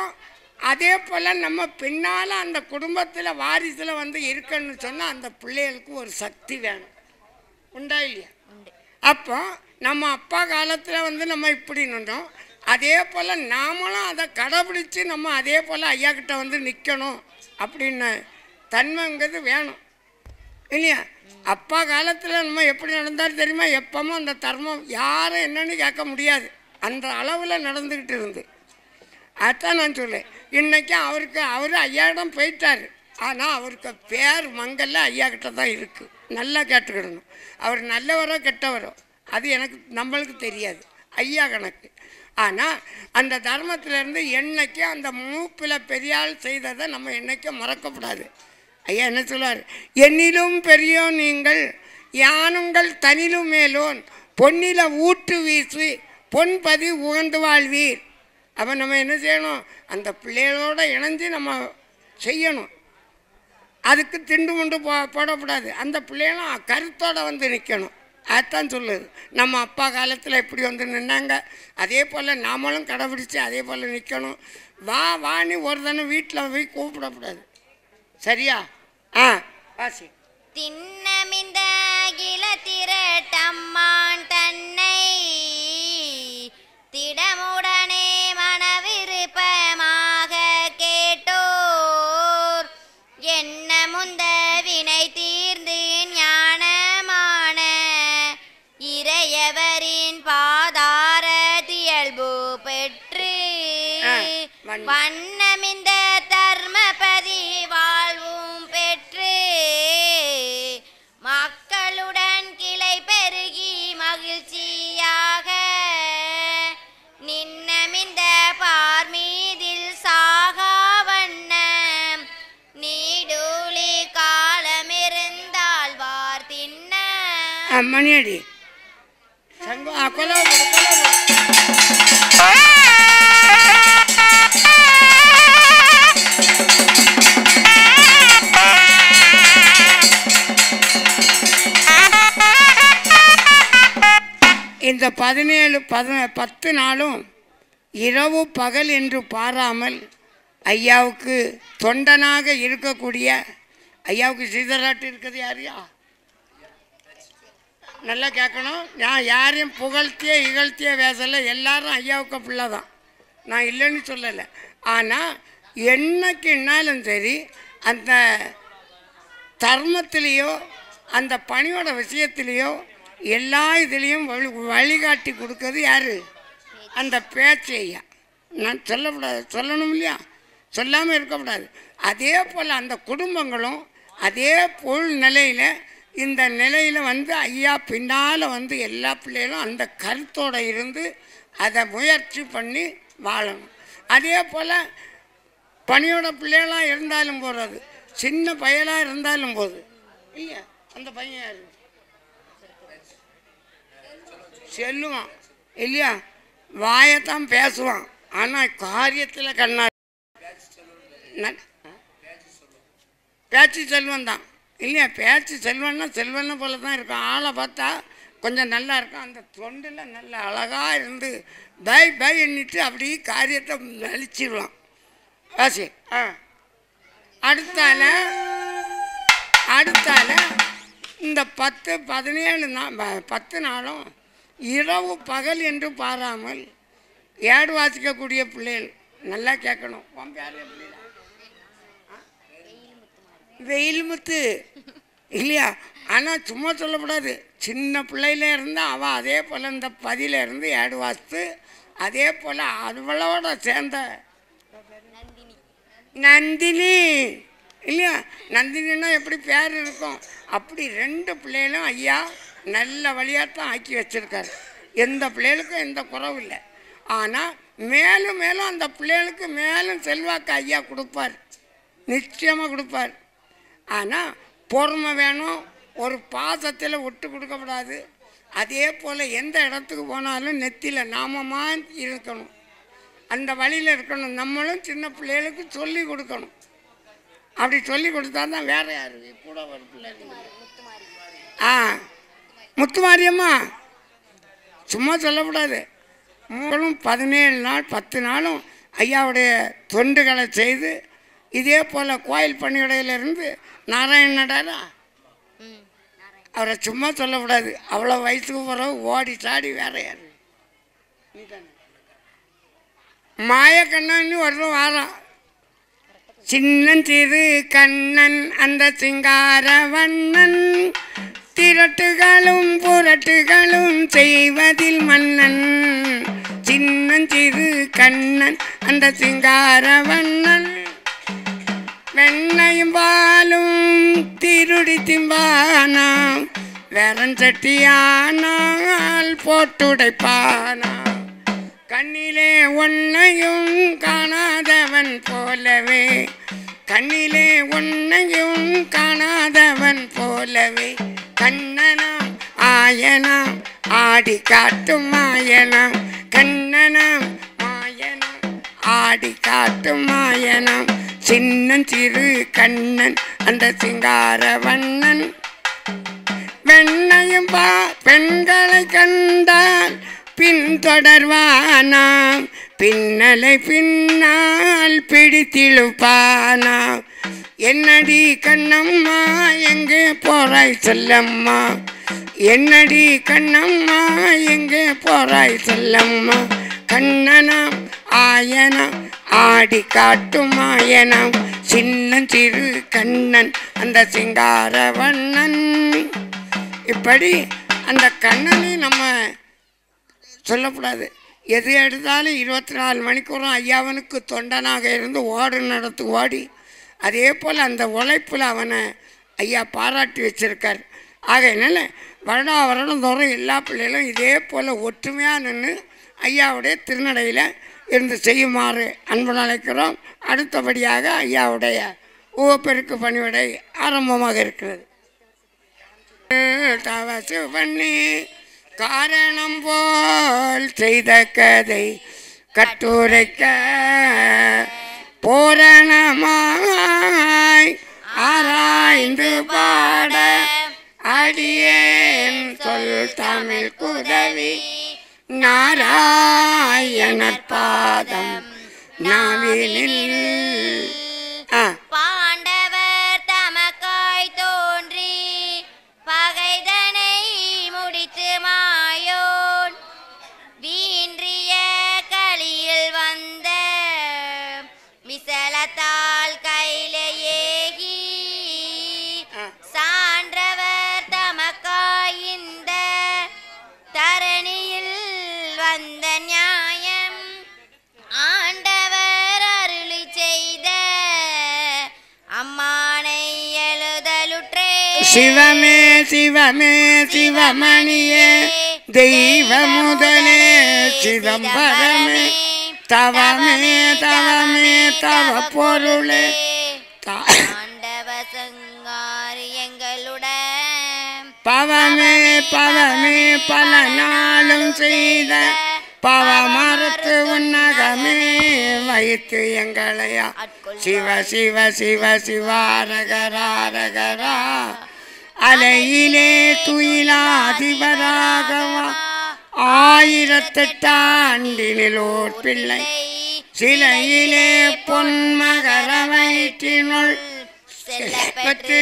அதே போல் நம்ம பின்னால் அந்த குடும்பத்தில் வாரிசில் வந்து இருக்கணும்னு சொன்னால் அந்த பிள்ளைகளுக்கு ஒரு சக்தி வேணும். உண்டா இல்லையா? அப்போ நம்ம அப்பா காலத்தில் வந்து நம்ம இப்படி நின்றோம். அதே போல் நாமளும் அதை கடைப்பிடிச்சி நம்ம அதே போல் ஐயா கிட்ட வந்து நிற்கணும் அப்படின்னு தன்மைங்கிறது வேணும் இல்லையா? அப்பா காலத்தில் நம்ம எப்படி நடந்தாலும் தெரியுமா? எப்பவும் அந்த தர்மம் யாரும் என்னன்னு கேட்க முடியாது, அந்த அளவில் நடந்துக்கிட்டு இருந்து. அதுதான் நான் சொல்லேன். இன்றைக்கும் அவர் ஐயாயிடம் போயிட்டார். ஆனால் அவருக்கு பேர் மங்கல்ல ஐயா கிட்ட தான் இருக்குது. நல்லா கேட்டுக்கிடணும். அவர் நல்லவரோ கெட்டவரோ அது நம்மளுக்கு தெரியாது, ஐயா கணக்கு. ஆனால் அந்த தர்மத்திலேருந்து என்னைக்கும் அந்த மூப்பில் பெரியாள் செய்ததை நம்ம என்றைக்கும் மறக்கப்படாது. ஐயா என்ன சொல்வார்? என்னிலும் பெரியோன் நீங்கள், யானுங்கள் தனிலும் மேலோன், பொன்னில ஊட்டு வீசி பொன்பதி உகந்து வாழ்வீர். அப்போ நம்ம என்ன செய்யணும்? அந்த பிள்ளைகளோடு இணைஞ்சு நம்ம செய்யணும். அதுக்கு திண்டு முண்டு போடக்கூடாது. அந்த பிள்ளைகளும் கருத்தோடு வந்து நிற்கணும். அதுதான் சொல்லுது. நம்ம அப்பா காலத்தில் எப்படி வந்து நின்னாங்க, அதே போல் நாமளும் கடைபிடிச்சி அதே போல் நிற்கணும். வான்னு ஒரு தினம் வீட்டில் போய் கூப்பிடக்கூடாது. சரியா? வாசி. திண்ணமிந்த கில திரட்டம்மான் தன்னை திடமுடனே மனவிருப்பமாக கேட்டோர் என்ன முந்த வினை தீர்ந்து ஞானமான இறையவரின் பாதார தியல்பு பெற்று வண்ணமிந்த தர்மபதி வாழ்வும் பெற்று மக்களுடன் கிளை பெருகி மகிழ்ச்சியாக நின்னமிந்த பார்மீதில் சாகா வண்ணம் நீடூழி காலமிருந்தால் வார் தின்ன மணியடி இந்த 10 நாளும் இரவு பகல் என்று பாராமல் ஐயாவுக்கு தொண்டனாக இருக்கக்கூடிய ஐயாவுக்கு சீதராட்டு இருக்குது. யாரையா நல்லா கேட்கணும். நான் யாரையும் புகழ்த்திய இகழ்த்திய பேசலை. எல்லாரும் ஐயாவுக்கு பிள்ளை தான், நான் இல்லைன்னு சொல்லலை. ஆனால் என்னைக்குன்னாலும் சரி அந்த தர்மத்திலேயோ அந்த பணியோட விஷயத்திலேயோ எல்லா இதுலேயும் வழிகாட்டி கொடுக்கறது யார்? அந்த பேச்சு ஐயா. நான் சொல்லக்கூடாது, சொல்லணும் இல்லையா? சொல்லாமல் இருக்கக்கூடாது. அதே போல் அந்த குடும்பங்களும் அதே போல் நிலையில் இந்த நிலையில் வந்து ஐயா பின்னால் வந்து எல்லா பிள்ளைகளும் அந்த கருத்தோடு இருந்து அதை முயற்சி பண்ணி வாழணும். அதே போல் பணியோட பிள்ளைகளாக இருந்தாலும் போகிறது, சின்ன பையலாக இருந்தாலும் போகுது இல்லையா? அந்த பையன் யார்? செல்லுவான் இல்லையா? வாயத்தான் பேசுவான், ஆனால் காரியத்தில் கண்ணா பேச்சு செல்வன் தான் இல்லையா? பேச்சு செல்வன்னா செல்வனை போல தான் இருக்கும். ஆளை பார்த்தா கொஞ்சம் நல்லா இருக்கும். அந்த தொண்டில் நல்ல அழகாக இருந்து பை எண்ணிட்டு அப்படியே காரியத்தை அழிச்சிடலாம். வாசி. அடுத்தால இந்த 10 நாளும் இரவு பகல் என்று பாராமல் ஏடு வாசிக்கக்கூடிய பிள்ளைகள் நல்லா கேட்கணும். வெயில் முத்து இல்லையா? ஆனால் சும்மா சொல்லக்கூடாது. சின்ன பிள்ளையில இருந்தால் அவள் அதே போல் இந்த பதில இருந்து ஏடு வாசித்து அதே போல் அவளோட சேர்ந்த நந்தினி இல்லையா? நந்தினின்னா எப்படி பேர் இருக்கும்? அப்படி 2 பிள்ளைகளும் ஐயா நல்ல வழியாகத்தான் ஆக்கி வச்சுருக்காரு. எந்த பிள்ளைகளுக்கும் எந்த குறவும் இல்லை. ஆனால் மேலும் மேலும் அந்த பிள்ளைகளுக்கு மேலும் செல்வாக்கு ஐயா கொடுப்பார், நிச்சயமாக கொடுப்பார். ஆனால் பொறுமை வேணும், ஒரு பாசத்தில் விட்டு கொடுக்கக்கூடாது. அதே போல் எந்த இடத்துக்கு போனாலும் நெத்தியில் நாமமாக இருக்கணும், அந்த வழியில் இருக்கணும். நம்மளும் சின்ன பிள்ளைகளுக்கு சொல்லி கொடுக்கணும். அப்படி சொல்லி கொடுத்தா தான் வேறு யார் கூட ஒரு பிள்ளை. முத்துமாரியம்மா சும்மா சொல்லக்கூடாது. 17 நாள் 10 நாளும் ஐயாவுடைய தொண்டுகளை செய்து இதே போல் கோயில் பணியிடையிலிருந்து நாராயணடாரா அவரை சும்மா சொல்லக்கூடாது. அவ்வளோ வயசுக்கு பிறகு ஓடி சாடி வேற யார் மாயக்கண்ணன் ஒருத்தன் வாரான். சின்னஞ்சிறு கண்ணன் அந்த சிங்கார வண்ணன் திரட்டுகளும் புரட்டுகளும் செய்வதில் மன்னன். சின்னஞ்சிறு கண்ணன் அந்த சிங்கார வண்ணன் வெண்ணையும் பாலும் திருடி திம்பானா வெறஞ்சட்டியானால் போட்டுடைப்பானா. கண்ணிலே ஒன்னையும் காணாதவன் போலவே கண்ணிலே ஒன்னையும் காணாதவன் போலவே கண்ணனாம் ஆயனாம் ஆடி காட்டும் மாயனாம். கண்ணனாம் மாயனாம் ஆடி காட்டும் மாயனாம். சின்னஞ்சிறு கண்ணன் அந்த சிங்கார வண்ணன் வெண்ணையும் பெண்களை கண்டால் பின்தொடர்வானாம். பின்னலை பின்னால் பிடித்திழுப்பானாம். என்னடி கண்ணம்மா எங்கே போறாய் செல்லம்மா. என்னடி கண்ணம்மா எங்கே போறாய் செல்லம்மா. கண்ணனாம் ஆயனாம் ஆடி காட்டும் மாயனாம். சின்னஞ்சிறு கண்ணன் அந்த சிங்கார வண்ணன். இப்படி அந்த கண்ணனை நம்ம சொல்லக்கூடாது. எது எடுத்தாலும் 24 மணிக்கூறும் ஐயாவனுக்கு தொண்டனாக இருந்து ஓடு நடத்து ஓடி அதே போல் அந்த உழைப்பில் அவனை ஐயா பாராட்டி வச்சிருக்கார். ஆகையினால வருடம் தோறும் எல்லா பிள்ளைகளும் இதே போல் ஒற்றுமையாக நின்று ஐயாவுடைய திருநடையில் இருந்து செய்யுமாறு அன்பு அழைக்கிறோம். அடுத்தபடியாக ஐயாவுடைய ஊவப்பெருக்கு பணிவிடை ஆரம்பமாக இருக்கிறது. தவசு பண்ணி காரணம் போல் செய்த கதை கட்டுரைக்க பூரணமாய் ஆராய்ந்து பாட அடியேன் சொல் தமிழ் குதவி நாராயணர் பாதம் நாவினில். பாண்டவர் தமக்காய் தோன்றி பகைதனை முடித்து மாயோன் வீன்றிய களியில் வந்த விசலத்தால் கையிலேகி சான்றவர் தமக்காய் இந்த தரணியில் வந்த நியாயம் ஆண்டவர் அருளி செய்த அம்மானை எழுதலுற்றே. சிவமே சிவமே சிவமணியே தெய்வ முதலே சிதம்பரமே தவமே தவமே தவ பொருளே ஆண்டவ சங்காரி எங்களுடன் பவமே பவமே பல நாளும் செய்த பவமறுத்து உன்னகமே வைத்து எங்களையா சிவ சிவ சிவ சிவாரகராரகரா அலையிலே துயிலாதிபராகவா 1008 ஆண்டினிலோர் பிள்ளை சிலையிலே பொன்மகர வயிற்றினுள் செல்லப்பட்டு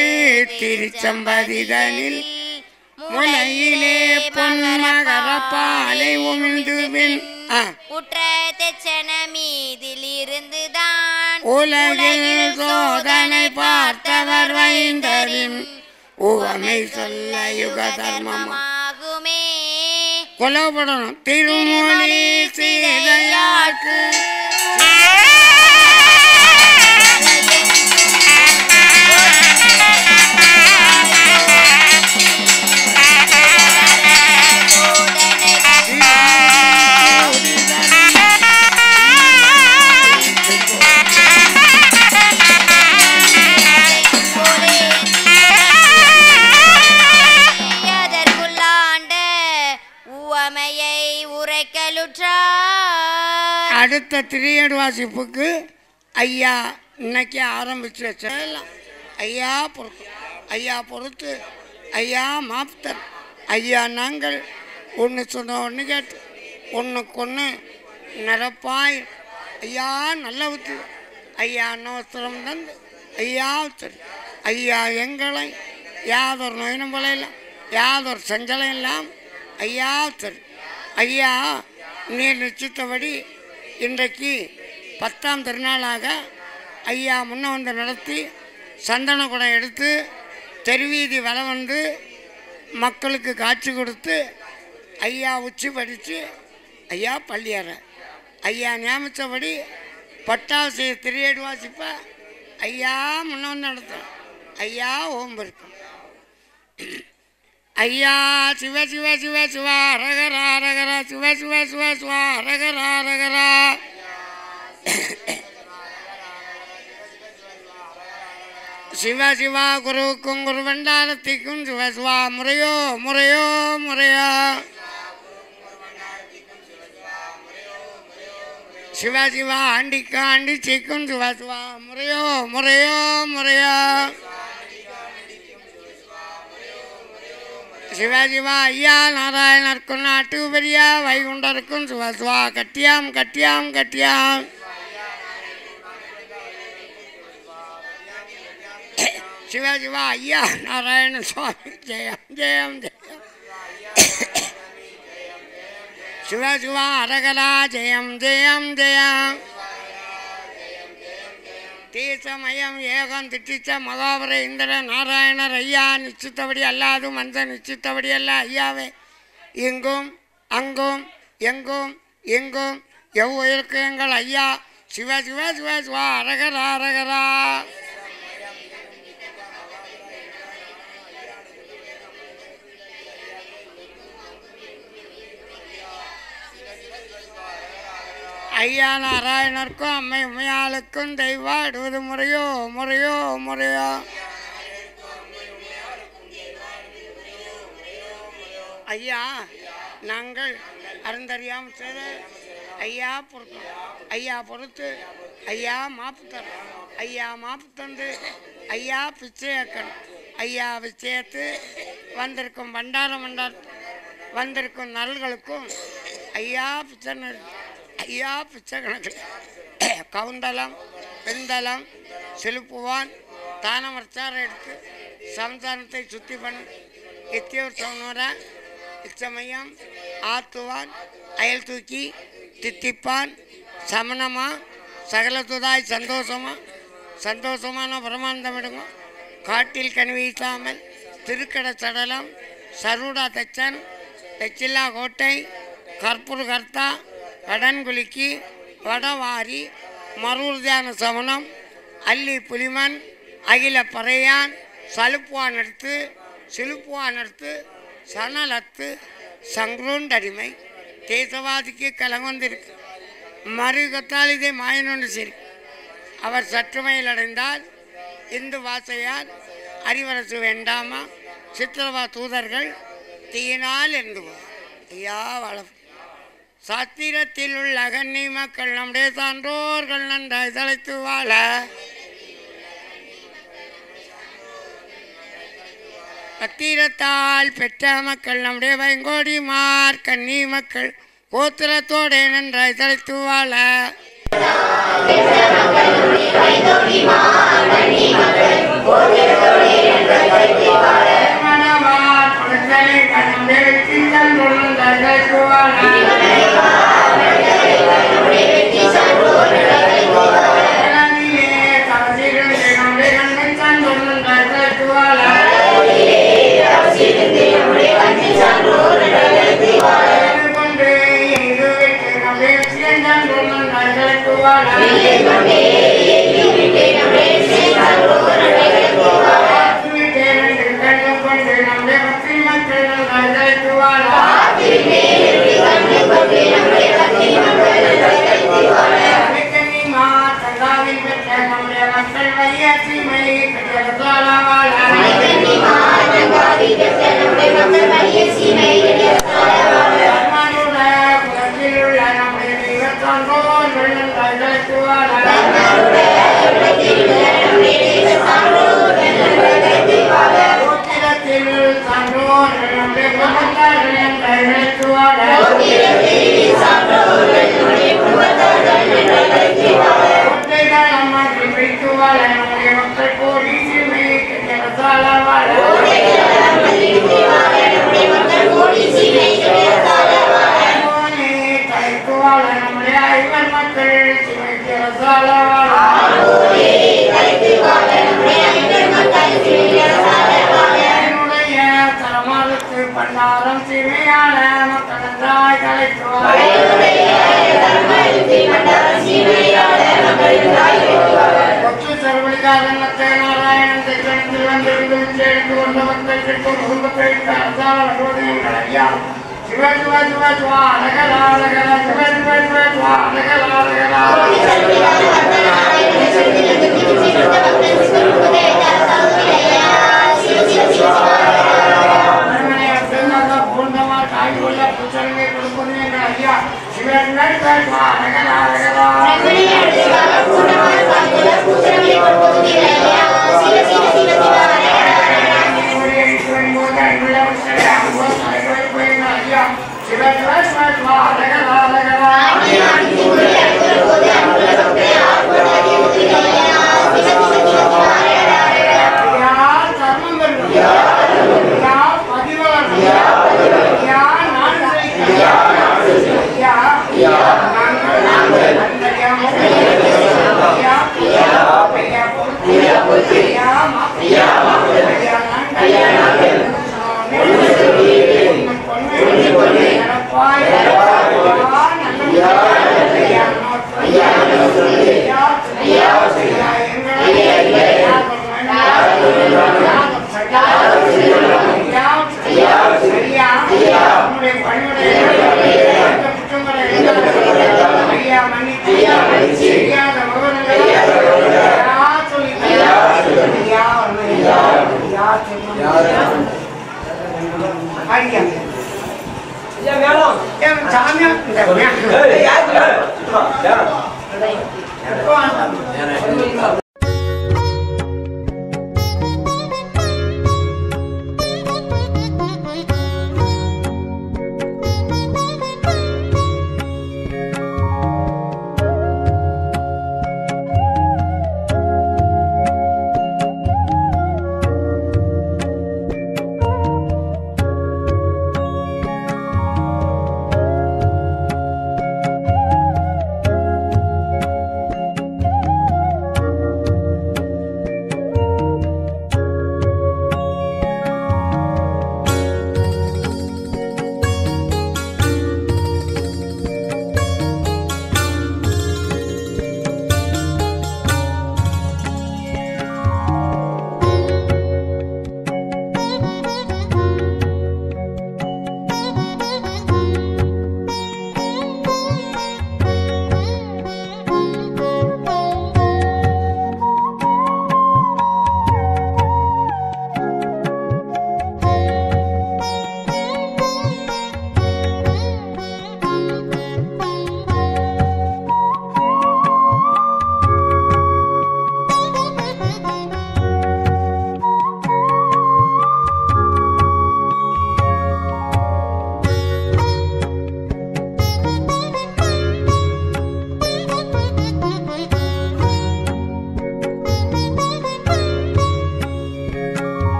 திருச்சம்பதிதனில் முலையிலே பொன்மகர பாலை உமிழ்ந்துவின் உற்ற தெச்சன மீதில் இருந்துதான் உலகில் சோதனை பார்த்தவர் வைந்தரின் உவமை சொல்ல யுக தர்மமாகுமே. கொலப்படணும் திருமொழி சீதையாக்கு அடுத்த திரியடு வாசிப்புக்கு ஐயா இன்னைக்கு ஆரம்பிச்சு வச்சிடலாம். ஐயா பொறுத்து ஐயா பொறுத்து ஐயா மாப்தர் ஐயா நாங்கள் ஒன்று சொன்ன ஒன்று கேட்டு ஒன்றுக்கு ஒன்று நிரப்பாய் ஐயா நல்ல உத்து ஐயா அன்னவஸ்திரம் தந்து ஐயா உத்தரி ஐயா எங்களை யாதொரு நோயினும் போலையில யாதொரு சஞ்சலம் இல்லாம் ஐயா உத்தரி ஐயா நீர் நிச்சயித்தபடி இன்றைக்கு 10ஆம் திருநாளாக ஐயா முன்ன வந்து நடத்தி சந்தன குடம் எடுத்து தெருவீதி வலம் வந்து மக்களுக்கு காட்சி கொடுத்து ஐயா உச்சி படித்து ஐயா பள்ளியற ஐயா நியமித்தபடி பட்டாசு திரியேடு வாசிப்ப ஐயா முன்ன வந்து நடத்தும் ஐயா ஓம் இருக்கும் ஐயா சிவ சிவ சிவ சிவா அரகரா அரகரா சிவ சிவ சிவ சிவா அரகரா அரகரா சிவ சிவா குருவுக்கும் குரு பண்டாரத்திக்கும் சிவ சிவா முறையோ முறையோ முறையோ சிவ சிவா ஆண்டிக்கு ஆண்டி சிக்கும் சிவ சிவா முறையோ முறையோ முறையோ சிவா ஐயா நாராயணருக்கும் நாட்டு பெரியா வைகுண்டருக்கும் சிவா கட்டியாம் கட்டியாம் கட்டியாம் சிவா ஐயா நாராயண சுவாமி ஜெயம் ஜெயம் ஜெயம் சிவா அரகரா ஜெயம் ஜெயம் ஜெயம் தீசமயம் ஏகம் திட்டிச்ச மகாபர இந்திர நாராயணர் ஐயா நிச்சயித்தபடி அல்லாது மனுஷன் நிச்சயித்தபடி அல்ல ஐயாவே இங்கும் அங்கும் எங்கும் எங்கும் எவ்வுயிருக்கு எங்கள் ஐயா சிவ சிவ சிவ சிவா அரகரா அரகரா ஐயா நாராயணருக்கும் அம்மை உமையாளுக்கும் தெய்வாடுவது முறையோ முறையோ முறையோ ஐயா நாங்கள் அருந்தறியாமல் செய்த ஐயா பொறுத்து ஐயா பொறுத்து ஐயா மாப்பு தர ஐயா மாப்பு தந்து ஐயா பிச்சையாக்கணும் ஐயா பிச்சையத்து வந்திருக்கும் பண்டாரம் வந்திருக்கும் நல்களுக்கும் ஐயா பிச்சை ஐயா பிச்சை கணக்கு கவுந்தலம் பெண்தலம் செலுப்புவான் தானமர்ச்சாரம் எடுத்து சம்சாரத்தை சுத்தி பண்ணு எத்தியோர் சவுனோர இச்சமயம் ஆத்துவான் அயல் தூக்கி தித்திப்பான் சமணமா சகலத்துதாய் சந்தோஷமான பிரமாந்தம் எடுங்க காட்டில் கனி வீசாமல் திருக்கட சடலம் சருடா தச்சன் தெச்சில்லா கோட்டை கற்பூர் கர்த்தா கடன்குலுக்கி வடவாரி மருதியான சமணம் அல்லி புலிமன் அகில பறையான் சலுப்புவான் எடுத்து சிலுப்புவான் எடுத்து சனலத்து சங்குருண்டடிமை தேசவாதிக்கு கலங்கொந்திருக்கு மறுகத்தால் இதை மாயனொன்று சரி அவர் சற்றுமையில் அடைந்தால் இந்து வாசையால் அறிவரசு வேண்டாமா சித்திரவா தூதர்கள் தீயினால் இருந்து ஐயா வளம் சாத்திரத்தில் உள்ள அகன்னி மக்கள் நம்முடைய சான்றோர்கள் நன்றாய் தலைத்து வாழ பத்திரத்தால் பெற்ற மக்கள் நம்முடைய வைங்கோடி மார் கன்னி மக்கள் கோத்திரத்தோடு நன்றாய் தலைத்து வாழ Thank you. பண்டாரம் சீமையாள மக்களாய் கலைத்துவார் கொச்சு செருவழிக்காரன் நத்தை நாராயணன் தெற்கணித்தில் வந்திருந்து சேர்ந்து கொண்ட மக்கள் கிட்டும் குடும்பத்தை ஐயா சிவ சிவ சிவ சிவா அழகலா அழகலா சிவ சிவ சிவ சிவா அழகலா அழகலா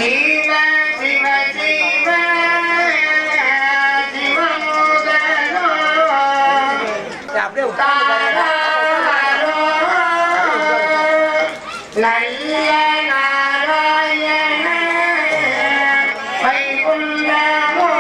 சிவ சிவ சிவ சிவமுதனோ நல்ல நாராயண வைகுண்டமோ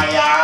Yeah.